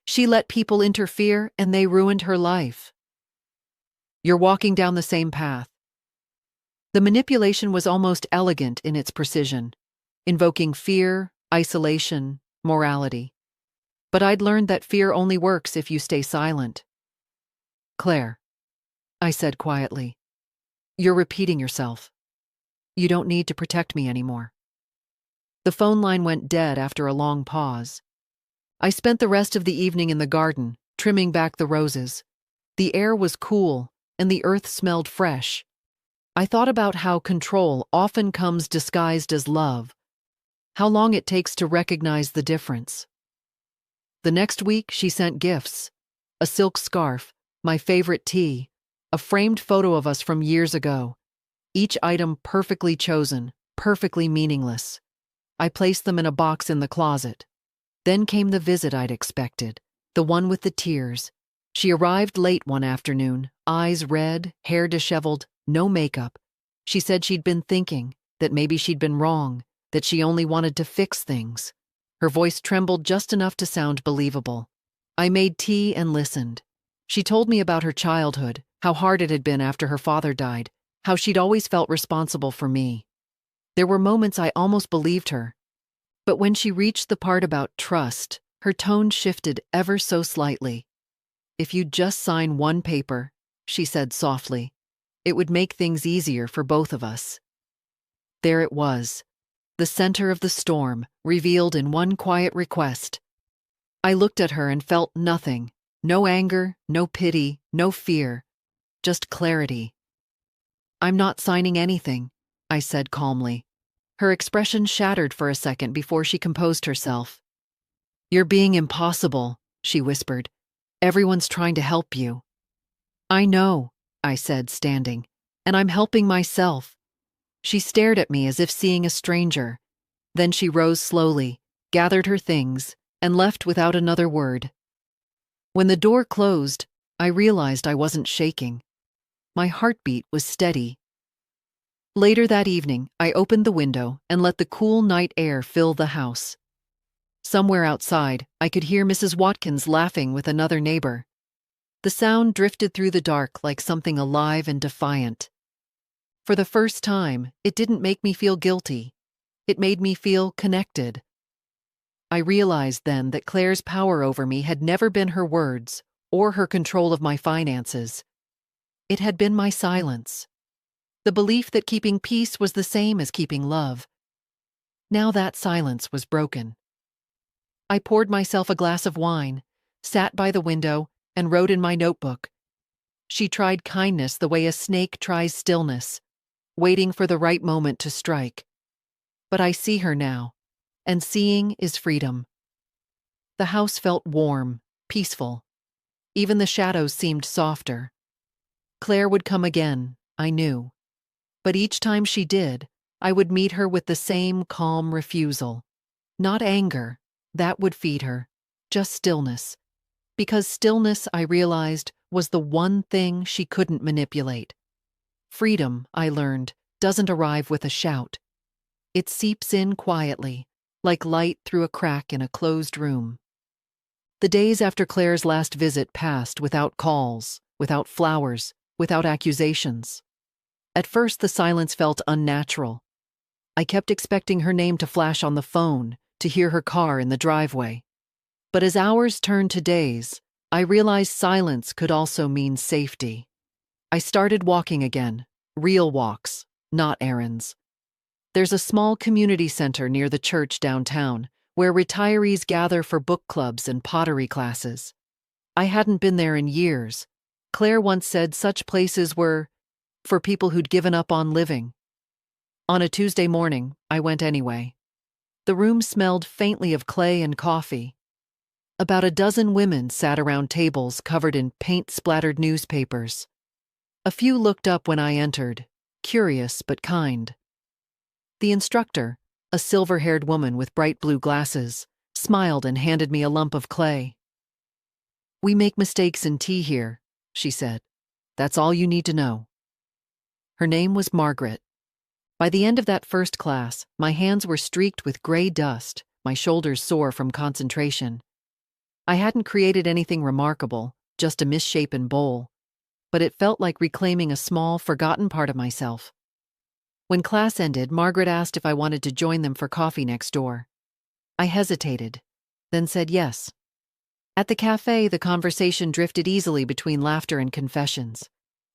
She let people interfere and they ruined her life. You're walking down the same path. The manipulation was almost elegant in its precision, invoking fear, isolation, morality. But I'd learned that fear only works if you stay silent. Claire, I said quietly, you're repeating yourself. You don't need to protect me anymore. The phone line went dead after a long pause. I spent the rest of the evening in the garden, trimming back the roses. The air was cool, and the earth smelled fresh. I thought about how control often comes disguised as love, how long it takes to recognize the difference. The next week, she sent gifts, a silk scarf, my favorite tea, a framed photo of us from years ago, each item perfectly chosen, perfectly meaningless. I placed them in a box in the closet. Then came the visit I'd expected, the one with the tears. She arrived late one afternoon, eyes red, hair disheveled, no makeup. She said she'd been thinking, that maybe she'd been wrong, that she only wanted to fix things. Her voice trembled just enough to sound believable. I made tea and listened. She told me about her childhood, how hard it had been after her father died, how she'd always felt responsible for me. There were moments I almost believed her. But when she reached the part about trust, her tone shifted ever so slightly. If you'd just sign one paper, she said softly, it would make things easier for both of us. There it was, the center of the storm, revealed in one quiet request. I looked at her and felt nothing, no anger, no pity, no fear, just clarity. I'm not signing anything, I said calmly. Her expression shattered for a second before she composed herself. You're being impossible, she whispered. Everyone's trying to help you. I know, I said, standing, and I'm helping myself. She stared at me as if seeing a stranger. Then she rose slowly, gathered her things, and left without another word. When the door closed, I realized I wasn't shaking. My heartbeat was steady. Later that evening, I opened the window and let the cool night air fill the house. Somewhere outside, I could hear Mrs. Watkins laughing with another neighbor. The sound drifted through the dark like something alive and defiant. For the first time, it didn't make me feel guilty. It made me feel connected. I realized then that Claire's power over me had never been her words or her control of my finances. It had been my silence. The belief that keeping peace was the same as keeping love. Now that silence was broken. I poured myself a glass of wine, sat by the window, and wrote in my notebook. She tried kindness the way a snake tries stillness, waiting for the right moment to strike. But I see her now, and seeing is freedom. The house felt warm, peaceful. Even the shadows seemed softer. Claire would come again, I knew. But each time she did, I would meet her with the same calm refusal. Not anger, that would feed her, just stillness. Because stillness, I realized, was the one thing she couldn't manipulate. Freedom, I learned, doesn't arrive with a shout. It seeps in quietly, like light through a crack in a closed room. The days after Claire's last visit passed without calls, without flowers, without accusations. At first, the silence felt unnatural. I kept expecting her name to flash on the phone, to hear her car in the driveway. But as hours turned to days, I realized silence could also mean safety. I started walking again, real walks, not errands. There's a small community center near the church downtown, where retirees gather for book clubs and pottery classes. I hadn't been there in years. Claire once said such places were for people who'd given up on living. On a Tuesday morning, I went anyway. The room smelled faintly of clay and coffee. About a dozen women sat around tables covered in paint-splattered newspapers. A few looked up when I entered, curious but kind. The instructor, a silver-haired woman with bright blue glasses, smiled and handed me a lump of clay. "We make mistakes in tea here," she said. "That's all you need to know." Her name was Margaret. By the end of that first class, my hands were streaked with gray dust, my shoulders sore from concentration. I hadn't created anything remarkable, just a misshapen bowl, but it felt like reclaiming a small, forgotten part of myself. When class ended, Margaret asked if I wanted to join them for coffee next door. I hesitated, then said yes. At the cafe, the conversation drifted easily between laughter and confessions.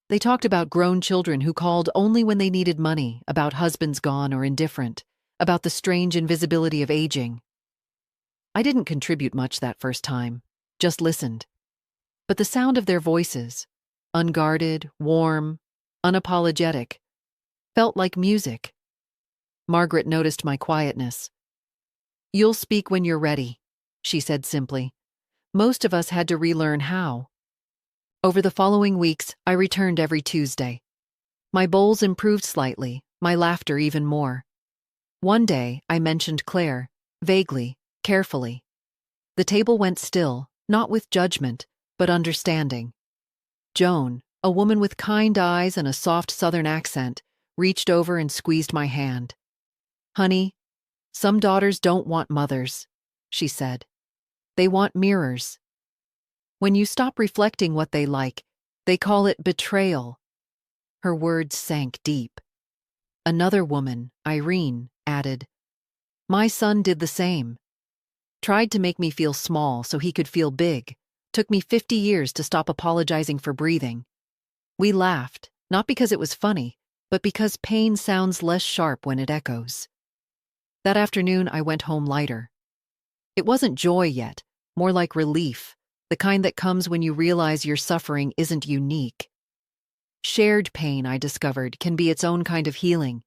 They talked about grown children who called only when they needed money, about husbands gone or indifferent, about the strange invisibility of aging. I didn't contribute much that first time, just listened. But the sound of their voices, unguarded, warm, unapologetic, felt like music. Margaret noticed my quietness. "You'll speak when you're ready," she said simply. Most of us had to relearn how. Over the following weeks, I returned every Tuesday. My bowls improved slightly, my laughter even more. One day, I mentioned Claire, vaguely, carefully. The table went still, not with judgment, but understanding. Joan, a woman with kind eyes and a soft Southern accent, reached over and squeezed my hand. "Honey, some daughters don't want mothers," she said. "They want mirrors. When you stop reflecting what they like, they call it betrayal." Her words sank deep. Another woman, Irene, added, "My son did the same. Tried to make me feel small so he could feel big. Took me 50 years to stop apologizing for breathing." We laughed, not because it was funny, but because pain sounds less sharp when it echoes. That afternoon, I went home lighter. It wasn't joy yet, more like relief, the kind that comes when you realize your suffering isn't unique. Shared pain, I discovered, can be its own kind of healing.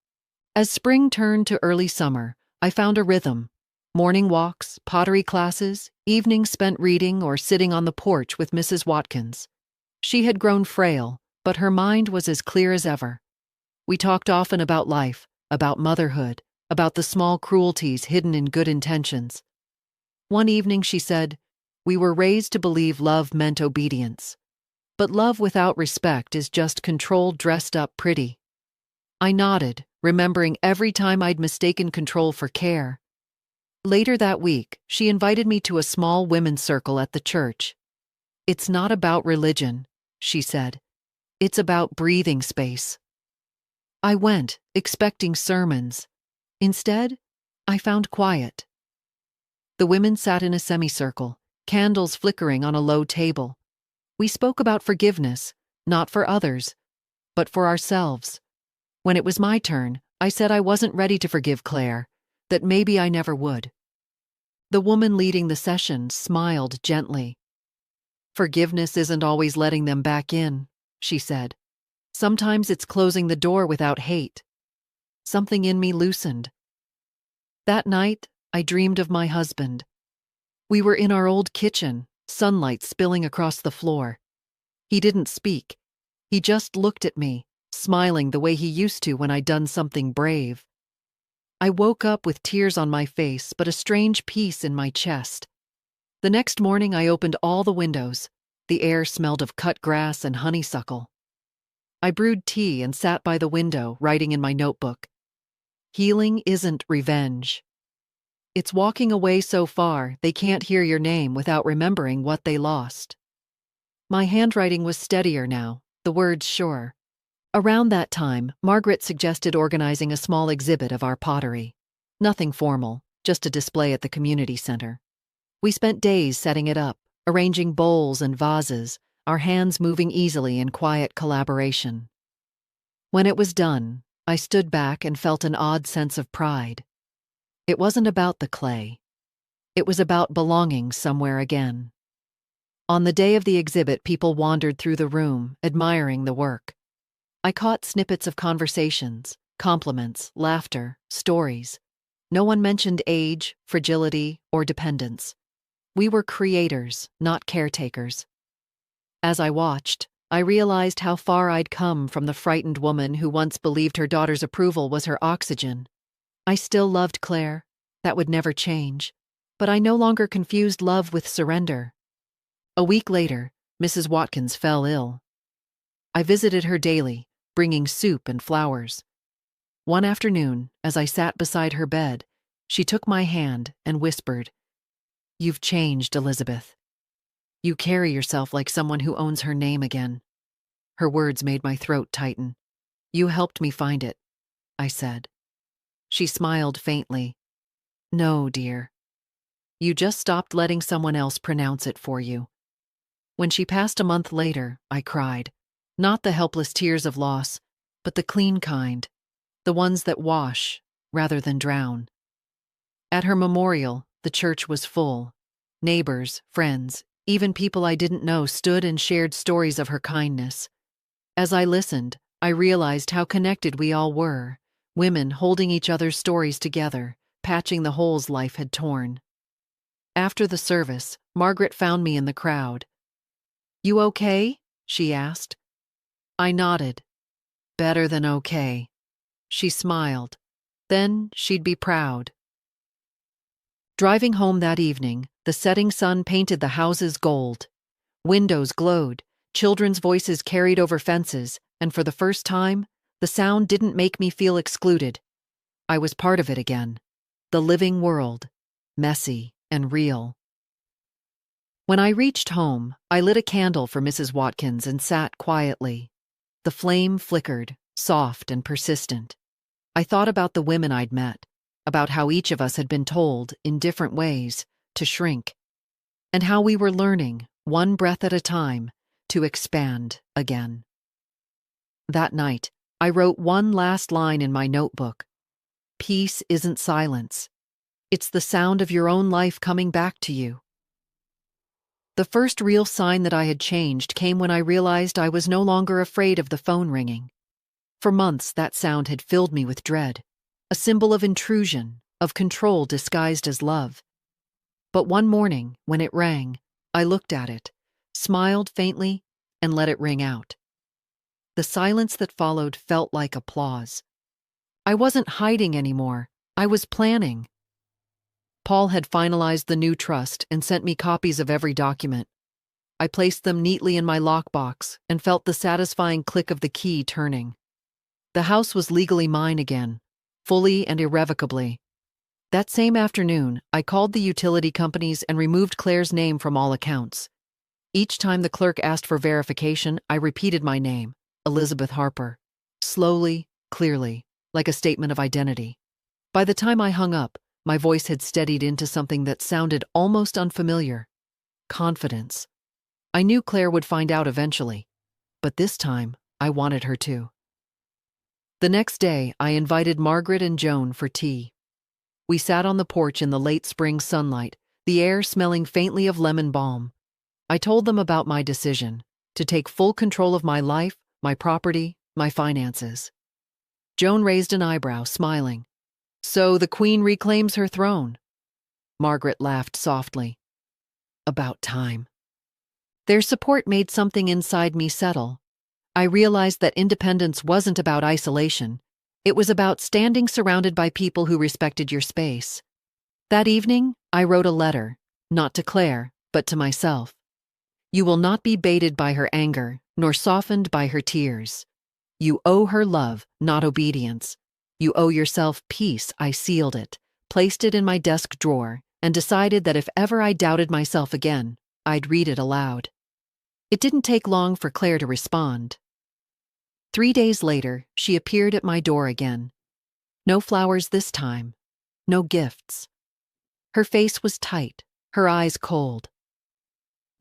As spring turned to early summer, I found a rhythm. Morning walks, pottery classes, evenings spent reading or sitting on the porch with Mrs. Watkins. She had grown frail, but her mind was as clear as ever. We talked often about life, about motherhood, about the small cruelties hidden in good intentions. One evening she said, "We were raised to believe love meant obedience. But love without respect is just control dressed up pretty." I nodded, remembering every time I'd mistaken control for care. Later that week, she invited me to a small women's circle at the church. "It's not about religion," she said. "It's about breathing space." I went, expecting sermons. Instead, I found quiet. The women sat in a semicircle, candles flickering on a low table. We spoke about forgiveness, not for others, but for ourselves. When it was my turn, I said I wasn't ready to forgive Claire, that maybe I never would. The woman leading the session smiled gently. "Forgiveness isn't always letting them back in," she said. Sometimes it's closing the door without hate. Something in me loosened. That night, I dreamed of my husband. We were in our old kitchen, sunlight spilling across the floor. He didn't speak. He just looked at me, smiling the way he used to when I'd done something brave. I woke up with tears on my face, but a strange peace in my chest. The next morning, I opened all the windows. The air smelled of cut grass and honeysuckle. I brewed tea and sat by the window, writing in my notebook. Healing isn't revenge. It's walking away so far they can't hear your name without remembering what they lost. My handwriting was steadier now, the words surer. Around that time, Margaret suggested organizing a small exhibit of our pottery. Nothing formal, just a display at the community center. We spent days setting it up, arranging bowls and vases, our hands moving easily in quiet collaboration. When it was done, I stood back and felt an odd sense of pride. It wasn't about the clay. It was about belonging somewhere again. On the day of the exhibit, people wandered through the room, admiring the work. I caught snippets of conversations, compliments, laughter, stories. No one mentioned age, fragility, or dependence. We were creators, not caretakers. As I watched, I realized how far I'd come from the frightened woman who once believed her daughter's approval was her oxygen. I still loved Claire. That would never change. But I no longer confused love with surrender. A week later, Mrs. Watkins fell ill. I visited her daily, bringing soup and flowers. One afternoon, as I sat beside her bed, she took my hand and whispered, "You've changed, Elizabeth. You carry yourself like someone who owns her name again." Her words made my throat tighten. "You helped me find it," I said. She smiled faintly. "No, dear. You just stopped letting someone else pronounce it for you." When she passed a month later, I cried. Not the helpless tears of loss, but the clean kind, the ones that wash rather than drown. At her memorial, the church was full. Neighbors, friends, even people I didn't know stood and shared stories of her kindness. As I listened, I realized how connected we all were, women holding each other's stories together, patching the holes life had torn. After the service, Margaret found me in the crowd. "You okay?" she asked. I nodded. "Better than okay." She smiled. Then she'd be proud. Driving home that evening, the setting sun painted the houses gold. Windows glowed, children's voices carried over fences, and for the first time, the sound didn't make me feel excluded. I was part of it again. The living world, messy and real. When I reached home, I lit a candle for Mrs. Watkins and sat quietly. The flame flickered, soft and persistent. I thought about the women I'd met, about how each of us had been told, in different ways, to shrink, and how we were learning, one breath at a time, to expand again. That night, I wrote one last line in my notebook. Peace isn't silence. It's the sound of your own life coming back to you. The first real sign that I had changed came when I realized I was no longer afraid of the phone ringing. For months, that sound had filled me with dread, a symbol of intrusion, of control disguised as love. But one morning, when it rang, I looked at it, smiled faintly, and let it ring out. The silence that followed felt like applause. I wasn't hiding anymore. I was planning. Paul had finalized the new trust and sent me copies of every document. I placed them neatly in my lockbox and felt the satisfying click of the key turning. The house was legally mine again, fully and irrevocably. That same afternoon, I called the utility companies and removed Claire's name from all accounts. Each time the clerk asked for verification, I repeated my name, Elizabeth Harper, slowly, clearly, like a statement of identity. By the time I hung up, my voice had steadied into something that sounded almost unfamiliar. Confidence. I knew Claire would find out eventually, but this time I wanted her to. The next day, I invited Margaret and Joan for tea. We sat on the porch in the late spring sunlight, the air smelling faintly of lemon balm. I told them about my decision to take full control of my life, my property, my finances. Joan raised an eyebrow, smiling. So the Queen reclaims her throne. Margaret laughed softly. About time. Their support made something inside me settle. I realized that independence wasn't about isolation. It was about standing surrounded by people who respected your space. That evening, I wrote a letter, not to Claire, but to myself. You will not be baited by her anger, nor softened by her tears. You owe her love, not obedience. You owe yourself peace. I sealed it, placed it in my desk drawer, and decided that if ever I doubted myself again, I'd read it aloud. It didn't take long for Claire to respond. 3 days later, she appeared at my door again. No flowers this time. No gifts. Her face was tight, her eyes cold.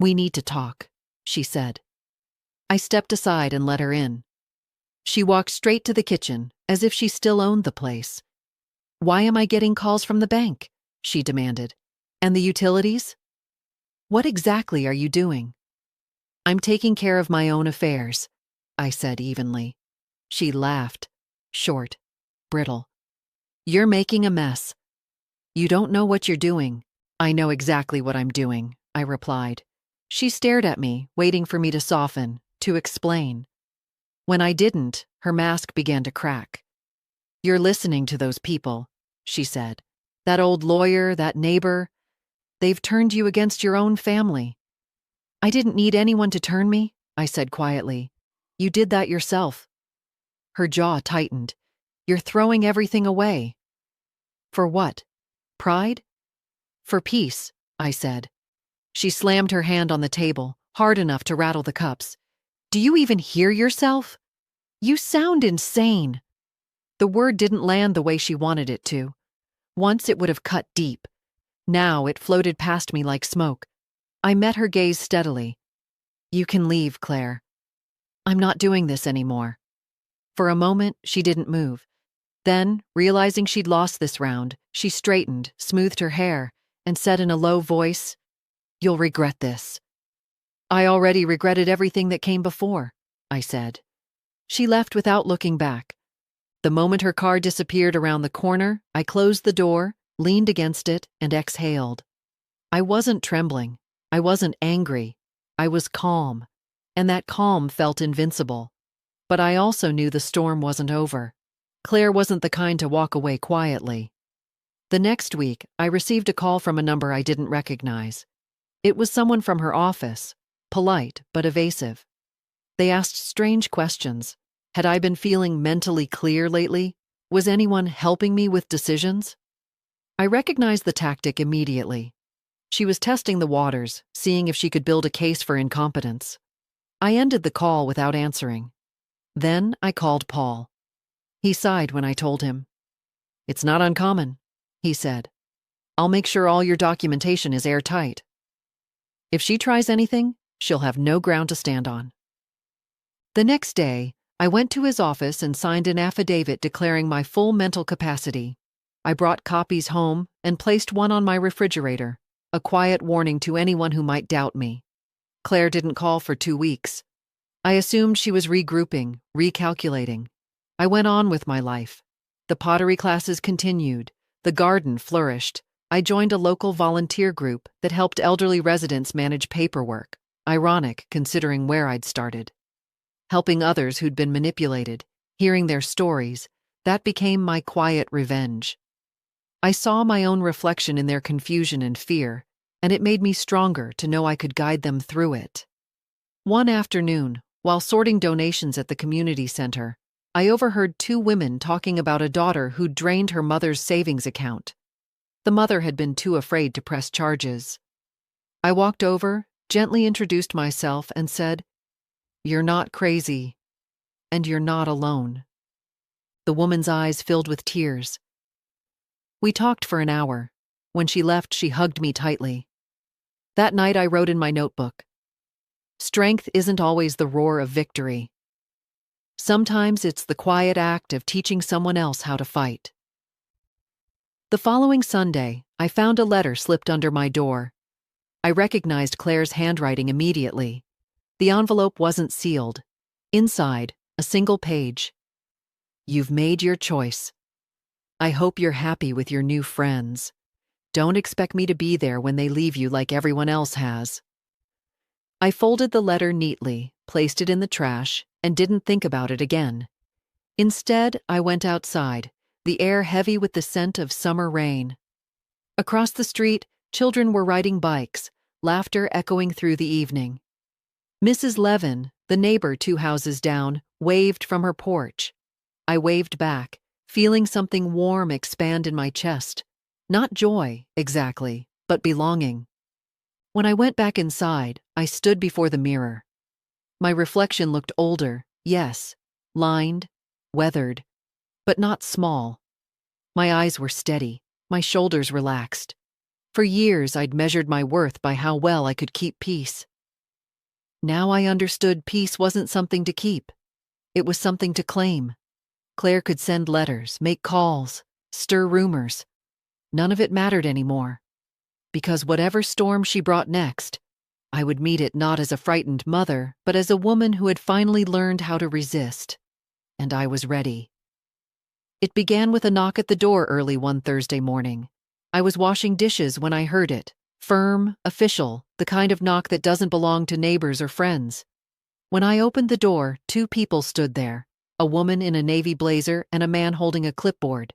We need to talk, she said. I stepped aside and let her in. She walked straight to the kitchen, as if she still owned the place. Why am I getting calls from the bank? She demanded. And the utilities? What exactly are you doing? I'm taking care of my own affairs, I said evenly. She laughed, short, brittle. You're making a mess. You don't know what you're doing. I know exactly what I'm doing, I replied. She stared at me, waiting for me to soften, to explain. When I didn't, her mask began to crack. You're listening to those people, she said. That old lawyer, that neighbor. They've turned you against your own family. I didn't need anyone to turn me, I said quietly. You did that yourself. Her jaw tightened. You're throwing everything away. For what? Pride? For peace, I said. She slammed her hand on the table, hard enough to rattle the cups. Do you even hear yourself? You sound insane. The word didn't land the way she wanted it to. Once it would have cut deep. Now it floated past me like smoke. I met her gaze steadily. You can leave, Claire. I'm not doing this anymore. For a moment, she didn't move. Then, realizing she'd lost this round, she straightened, smoothed her hair, and said in a low voice, You'll regret this. I already regretted everything that came before, I said. She left without looking back. The moment her car disappeared around the corner, I closed the door, leaned against it, and exhaled. I wasn't trembling. I wasn't angry. I was calm, and that calm felt invincible. But I also knew the storm wasn't over. Claire wasn't the kind to walk away quietly. The next week, I received a call from a number I didn't recognize. It was someone from her office, polite but evasive. They asked strange questions. Had I been feeling mentally clear lately? Was anyone helping me with decisions? I recognized the tactic immediately. She was testing the waters, seeing if she could build a case for incompetence. I ended the call without answering. Then I called Paul. He sighed when I told him. It's not uncommon, he said. I'll make sure all your documentation is airtight. If she tries anything, she'll have no ground to stand on. The next day, I went to his office and signed an affidavit declaring my full mental capacity. I brought copies home and placed one on my refrigerator, a quiet warning to anyone who might doubt me. Claire didn't call for 2 weeks. I assumed she was regrouping, recalculating. I went on with my life. The pottery classes continued. The garden flourished. I joined a local volunteer group that helped elderly residents manage paperwork, ironic considering where I'd started. Helping others who'd been manipulated, hearing their stories, that became my quiet revenge. I saw my own reflection in their confusion and fear, and it made me stronger to know I could guide them through it. One afternoon, while sorting donations at the community center, I overheard 2 women talking about a daughter who'd drained her mother's savings account. The mother had been too afraid to press charges. I walked over, gently introduced myself, and said, You're not crazy, and you're not alone. The woman's eyes filled with tears. We talked for an hour. When she left, she hugged me tightly. That night I wrote in my notebook, Strength isn't always the roar of victory. Sometimes it's the quiet act of teaching someone else how to fight. The following Sunday, I found a letter slipped under my door. I recognized Claire's handwriting immediately. The envelope wasn't sealed. Inside, a single page. You've made your choice. I hope you're happy with your new friends. Don't expect me to be there when they leave you like everyone else has. I folded the letter neatly, placed it in the trash, and didn't think about it again. Instead, I went outside, the air heavy with the scent of summer rain. Across the street, children were riding bikes, laughter echoing through the evening. Mrs. Levin, the neighbor 2 houses down, waved from her porch. I waved back, feeling something warm expand in my chest. Not joy, exactly, but belonging. When I went back inside, I stood before the mirror. My reflection looked older, yes, lined, weathered, but not small. My eyes were steady, my shoulders relaxed. For years, I'd measured my worth by how well I could keep peace. Now I understood peace wasn't something to keep. It was something to claim. Claire could send letters, make calls, stir rumors. None of it mattered anymore. Because whatever storm she brought next, I would meet it not as a frightened mother, but as a woman who had finally learned how to resist. And I was ready. It began with a knock at the door early one Thursday morning. I was washing dishes when I heard it. Firm, official, the kind of knock that doesn't belong to neighbors or friends. When I opened the door, 2 people stood there, a woman in a navy blazer and a man holding a clipboard.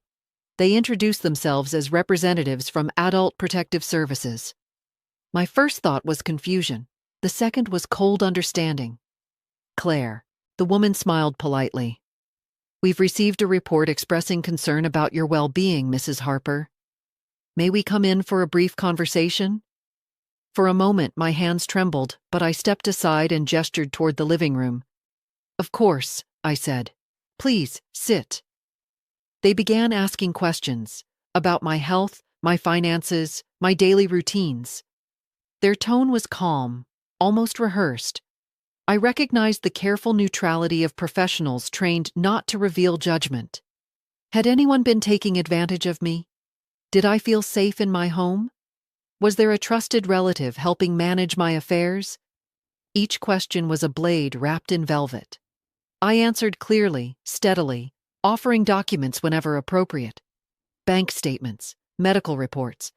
They introduced themselves as representatives from Adult Protective Services. My first thought was confusion. The second was cold understanding. Claire. The woman smiled politely. We've received a report expressing concern about your well-being, Mrs. Harper. May we come in for a brief conversation? For a moment, my hands trembled, but I stepped aside and gestured toward the living room. Of course, I said. Please, sit. They began asking questions about my health, my finances, my daily routines. Their tone was calm, almost rehearsed. I recognized the careful neutrality of professionals trained not to reveal judgment. Had anyone been taking advantage of me? Did I feel safe in my home? Was there a trusted relative helping manage my affairs? Each question was a blade wrapped in velvet. I answered clearly, steadily, offering documents whenever appropriate. Bank statements, medical reports,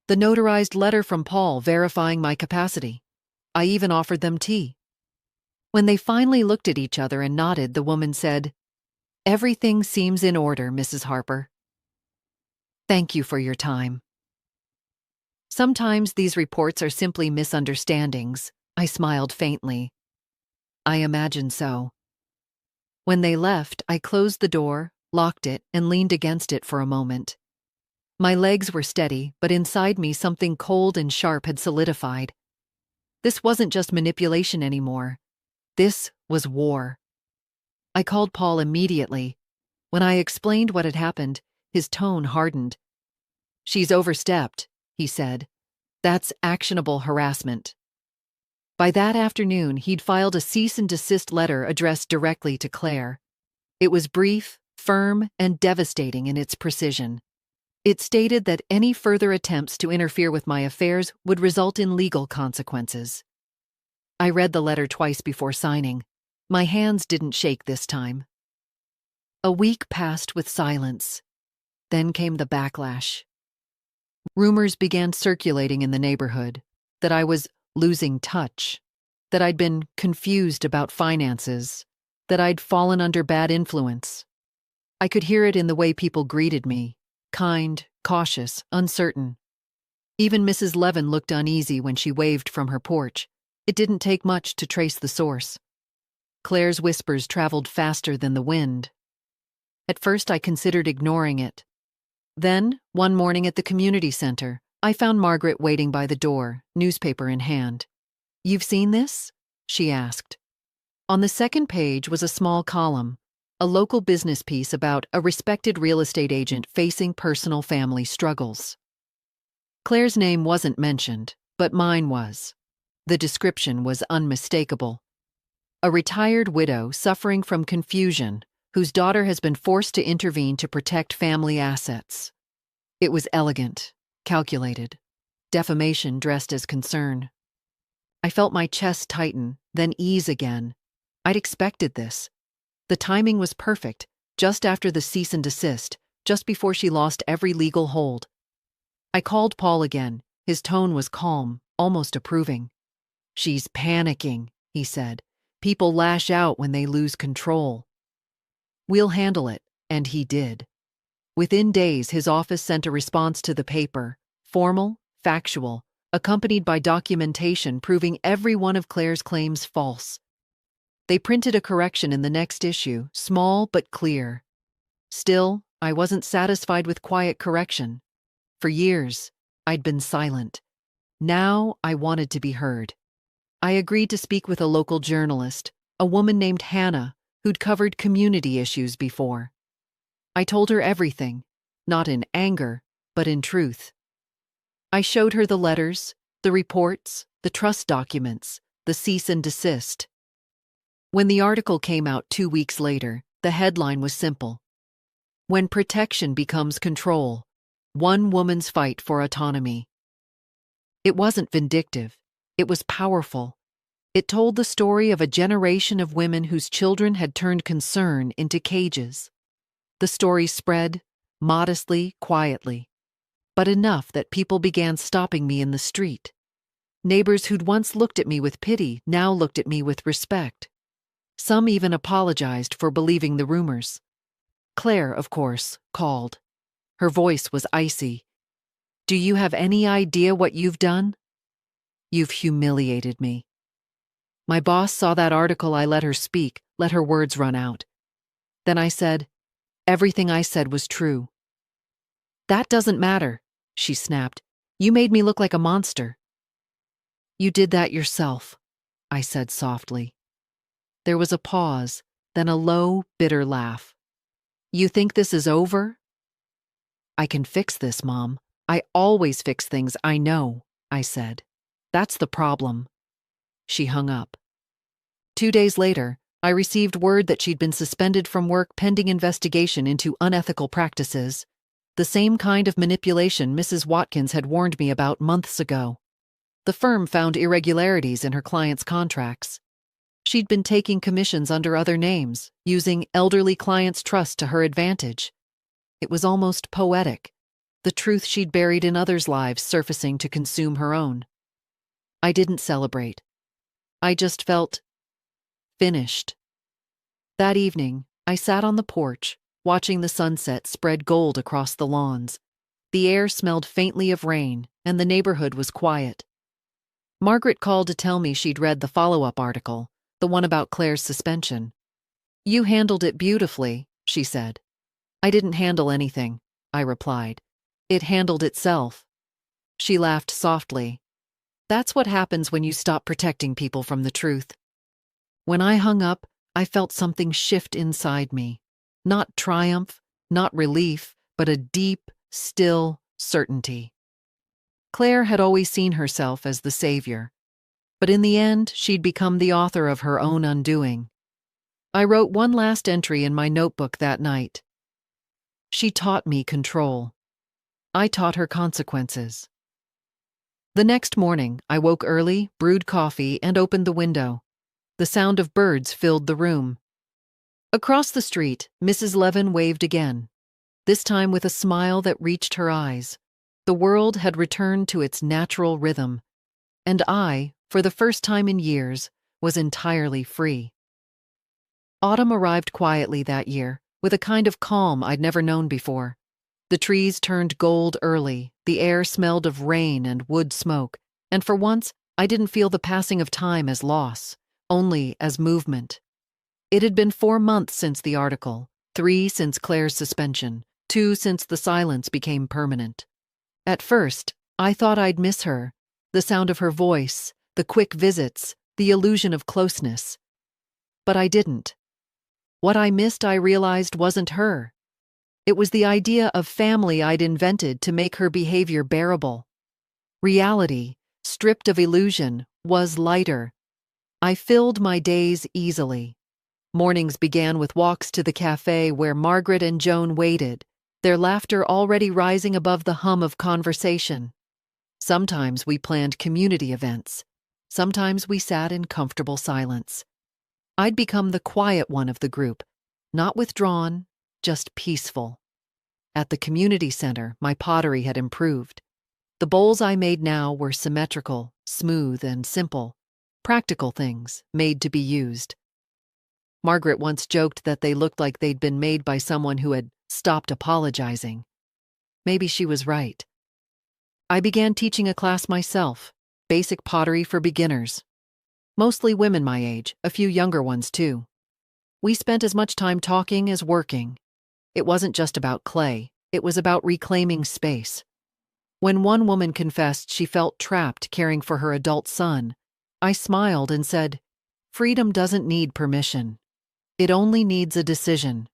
the notarized letter from Paul verifying my capacity. I even offered them tea. When they finally looked at each other and nodded, the woman said, "Everything seems in order, Mrs. Harper. Thank you for your time." Sometimes these reports are simply misunderstandings. I smiled faintly. I imagine so. When they left, I closed the door, locked it, and leaned against it for a moment. My legs were steady, but inside me something cold and sharp had solidified. This wasn't just manipulation anymore. This was war. I called Paul immediately. When I explained what had happened, his tone hardened. "She's overstepped," he said. "That's actionable harassment." By that afternoon, he'd filed a cease and desist letter addressed directly to Claire. It was brief, firm, and devastating in its precision. It stated that any further attempts to interfere with my affairs would result in legal consequences. I read the letter twice before signing. My hands didn't shake this time. A week passed with silence. Then came the backlash. Rumors began circulating in the neighborhood that I was losing touch, that I'd been confused about finances, that I'd fallen under bad influence. I could hear it in the way people greeted me, kind, cautious, uncertain. Even Mrs. Levin looked uneasy when she waved from her porch. It didn't take much to trace the source. Claire's whispers traveled faster than the wind. At first, I considered ignoring it. Then, one morning at the community center, I found Margaret waiting by the door, newspaper in hand. "You've seen this?" she asked. On the second page was a small column, a local business piece about a respected real estate agent facing personal family struggles. Claire's name wasn't mentioned, but mine was. The description was unmistakable. A retired widow suffering from confusion, whose daughter has been forced to intervene to protect family assets. It was elegant, calculated, defamation dressed as concern. I felt my chest tighten, then ease again. I'd expected this. The timing was perfect, just after the cease and desist, just before she lost every legal hold. I called Paul again. His tone was calm, almost approving. "She's panicking," he said. "People lash out when they lose control." "We'll handle it," and he did. Within days, his office sent a response to the paper, formal, factual, accompanied by documentation proving every one of Claire's claims false. They printed a correction in the next issue, small but clear. Still, I wasn't satisfied with quiet correction. For years, I'd been silent. Now I wanted to be heard. I agreed to speak with a local journalist, a woman named Hannah, who'd covered community issues before. I told her everything, not in anger, but in truth. I showed her the letters, the reports, the trust documents, the cease and desist. When the article came out 2 weeks later, the headline was simple: "When protection becomes control, one woman's fight for autonomy." It wasn't vindictive. It was powerful. It told the story of a generation of women whose children had turned concern into cages. The story spread, modestly, quietly, but enough that people began stopping me in the street. Neighbors who'd once looked at me with pity now looked at me with respect. Some even apologized for believing the rumors. Claire, of course, called. Her voice was icy. "Do you have any idea what you've done? You've humiliated me." My boss saw that article. I let her speak, let her words run out. Then I said, "Everything I said was true." "That doesn't matter," she snapped. "You made me look like a monster." "You did that yourself," I said softly. There was a pause, then a low, bitter laugh. "You think this is over?" "I can fix this, Mom. I always fix things, I know," I said. "That's the problem." She hung up. 2 days later, I received word that she'd been suspended from work pending investigation into unethical practices, the same kind of manipulation Mrs. Watkins had warned me about months ago. The firm found irregularities in her clients' contracts. She'd been taking commissions under other names, using elderly clients' trust to her advantage. It was almost poetic, the truth she'd buried in others' lives surfacing to consume her own. I didn't celebrate. I just felt finished. That evening, I sat on the porch, watching the sunset spread gold across the lawns. The air smelled faintly of rain, and the neighborhood was quiet. Margaret called to tell me she'd read the follow-up article, the one about Claire's suspension. "You handled it beautifully," she said. "I didn't handle anything," I replied. "It handled itself." She laughed softly. "That's what happens when you stop protecting people from the truth." When I hung up, I felt something shift inside me. Not triumph, not relief, but a deep, still certainty. Claire had always seen herself as the savior, but in the end, she'd become the author of her own undoing. I wrote one last entry in my notebook that night. She taught me control. I taught her consequences. The next morning, I woke early, brewed coffee, and opened the window. The sound of birds filled the room. Across the street, Mrs. Levin waved again, this time with a smile that reached her eyes. The world had returned to its natural rhythm, and I, for the first time in years, was entirely free. Autumn arrived quietly that year, with a kind of calm I'd never known before. The trees turned gold early, the air smelled of rain and wood smoke, and for once, I didn't feel the passing of time as loss, only as movement. It had been 4 months since the article, 3 since Claire's suspension, 2 since the silence became permanent. At first, I thought I'd miss her, the sound of her voice, the quick visits, the illusion of closeness. But I didn't. What I missed, I realized, wasn't her. It was the idea of family I'd invented to make her behavior bearable. Reality, stripped of illusion, was lighter. I filled my days easily. Mornings began with walks to the cafe where Margaret and Joan waited, their laughter already rising above the hum of conversation. Sometimes we planned community events. Sometimes we sat in comfortable silence. I'd become the quiet one of the group, not withdrawn, just peaceful. At the community center, my pottery had improved. The bowls I made now were symmetrical, smooth, and simple, practical things made to be used. Margaret once joked that they looked like they'd been made by someone who had stopped apologizing. Maybe she was right. I began teaching a class myself, basic pottery for beginners. Mostly women my age, a few younger ones too. We spent as much time talking as working. It wasn't just about clay, it was about reclaiming space. When one woman confessed she felt trapped caring for her adult son, I smiled and said, "Freedom doesn't need permission. It only needs a decision."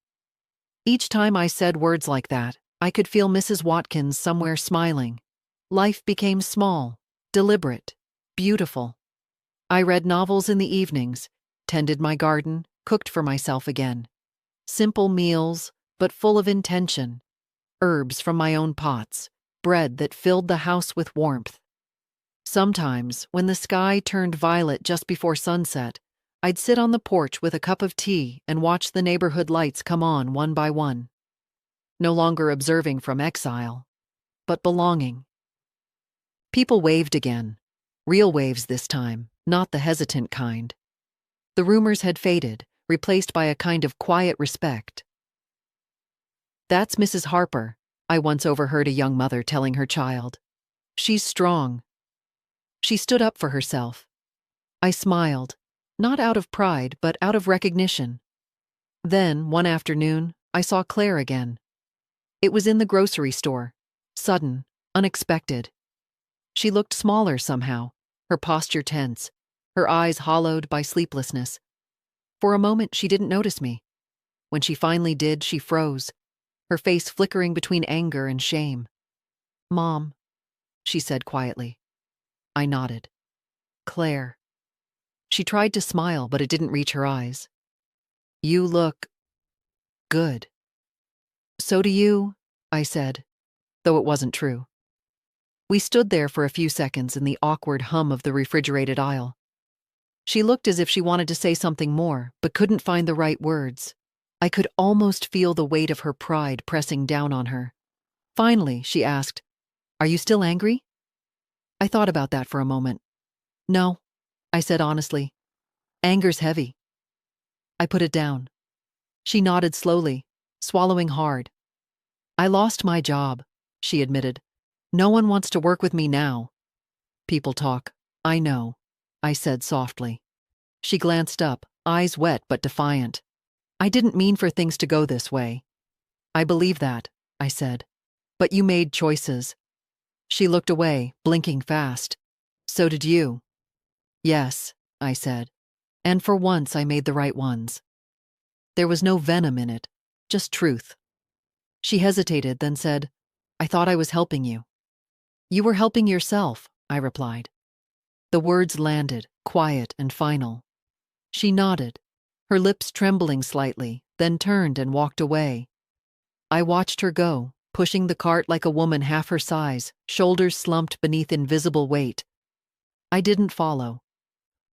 Each time I said words like that, I could feel Mrs. Watkins somewhere smiling. Life became small, deliberate, beautiful. I read novels in the evenings, tended my garden, cooked for myself again. Simple meals, but full of intention. Herbs from my own pots, bread that filled the house with warmth. Sometimes, when the sky turned violet just before sunset, I'd sit on the porch with a cup of tea and watch the neighborhood lights come on one by one. No longer observing from exile, but belonging. People waved again. Real waves this time, not the hesitant kind. The rumors had faded, replaced by a kind of quiet respect. "That's Mrs. Harper," I once overheard a young mother telling her child. "She's strong." She stood up for herself. I smiled, not out of pride, but out of recognition. Then, one afternoon, I saw Claire again. It was in the grocery store. Sudden, unexpected. She looked smaller somehow, her posture tense, her eyes hollowed by sleeplessness. For a moment, she didn't notice me. When she finally did, she froze, her face flickering between anger and shame. "Mom," she said quietly. I nodded. "Claire." She tried to smile, but it didn't reach her eyes. "You look good." "So do you," I said, though it wasn't true. We stood there for a few seconds in the awkward hum of the refrigerated aisle. She looked as if she wanted to say something more, but couldn't find the right words. I could almost feel the weight of her pride pressing down on her. Finally, she asked, "Are you still angry?" I thought about that for a moment. "No," I said honestly. "Anger's heavy." I put it down. She nodded slowly, swallowing hard. "I lost my job," she admitted. "No one wants to work with me now." "People talk. I know," I said softly. She glanced up, eyes wet but defiant. "I didn't mean for things to go this way." "I believe that," I said. "But you made choices." She looked away, blinking fast. "So did you." "Yes," I said. "And for once I made the right ones." There was no venom in it, just truth. She hesitated, then said, "I thought I was helping you." "You were helping yourself," I replied. The words landed, quiet and final. She nodded, her lips trembling slightly, then turned and walked away. I watched her go, pushing the cart like a woman half her size, shoulders slumped beneath invisible weight. I didn't follow.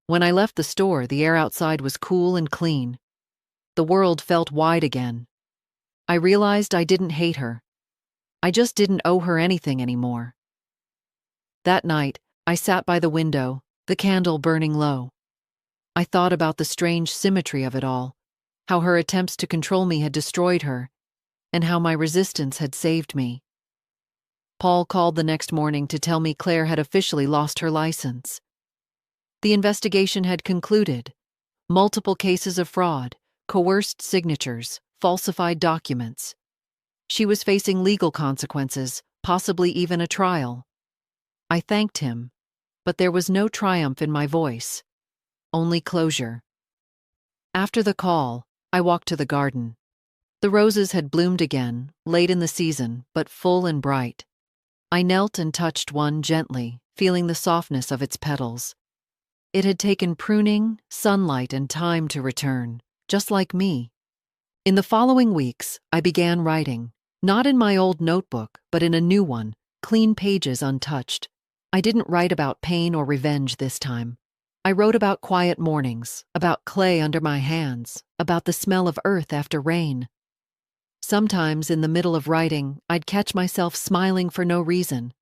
When I left the store, the air outside was cool and clean. The world felt wide again. I realized I didn't hate her. I just didn't owe her anything anymore. That night, I sat by the window, the candle burning low. I thought about the strange symmetry of it all, how her attempts to control me had destroyed her, and how my resistance had saved me. Paul called the next morning to tell me Claire had officially lost her license. The investigation had concluded. Multiple cases of fraud, coerced signatures, falsified documents. She was facing legal consequences, possibly even a trial. I thanked him, but there was no triumph in my voice, only closure. After the call, I walked to the garden. The roses had bloomed again, late in the season, but full and bright. I knelt and touched one gently, feeling the softness of its petals. It had taken pruning, sunlight, and time to return, just like me. In the following weeks, I began writing, not in my old notebook, but in a new one, clean pages untouched. I didn't write about pain or revenge this time. I wrote about quiet mornings, about clay under my hands, about the smell of earth after rain. Sometimes in the middle of writing, I'd catch myself smiling for no reason.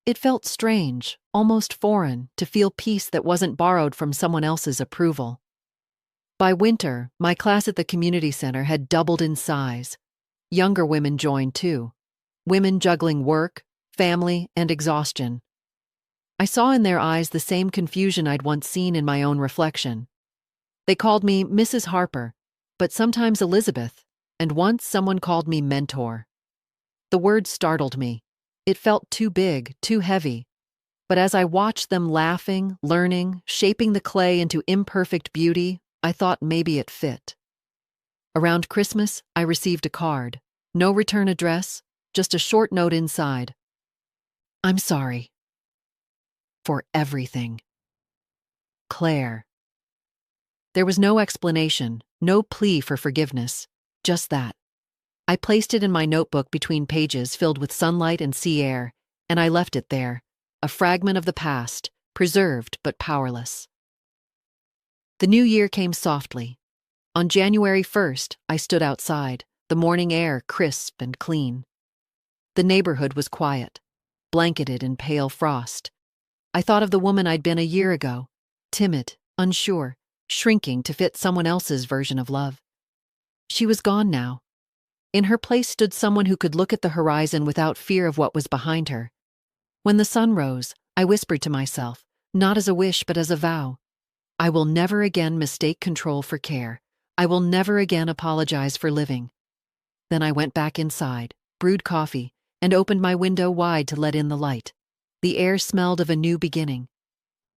It felt strange, almost foreign, to feel peace that wasn't borrowed from someone else's approval. By winter, my class at the community center had doubled in size. Younger women joined too. Women juggling work, family, and exhaustion. I saw in their eyes the same confusion I'd once seen in my own reflection. They called me Mrs. Harper, but sometimes Elizabeth, and once someone called me mentor. The word startled me. It felt too big, too heavy. But as I watched them laughing, learning, shaping the clay into imperfect beauty, I thought maybe it fit. Around Christmas, I received a card. No return address, just a short note inside. I'm sorry. For everything. Claire. There was no explanation, no plea for forgiveness, just that. I placed it in my notebook between pages filled with sunlight and sea air, and I left it there, a fragment of the past, preserved but powerless. The new year came softly. On January 1st, I stood outside, the morning air crisp and clean. The neighborhood was quiet, blanketed in pale frost. I thought of the woman I'd been a year ago, timid, unsure, shrinking to fit someone else's version of love. She was gone now. In her place stood someone who could look at the horizon without fear of what was behind her. When the sun rose, I whispered to myself, not as a wish but as a vow. I will never again mistake control for care. I will never again apologize for living. Then I went back inside, brewed coffee, and opened my window wide to let in the light. The air smelled of a new beginning.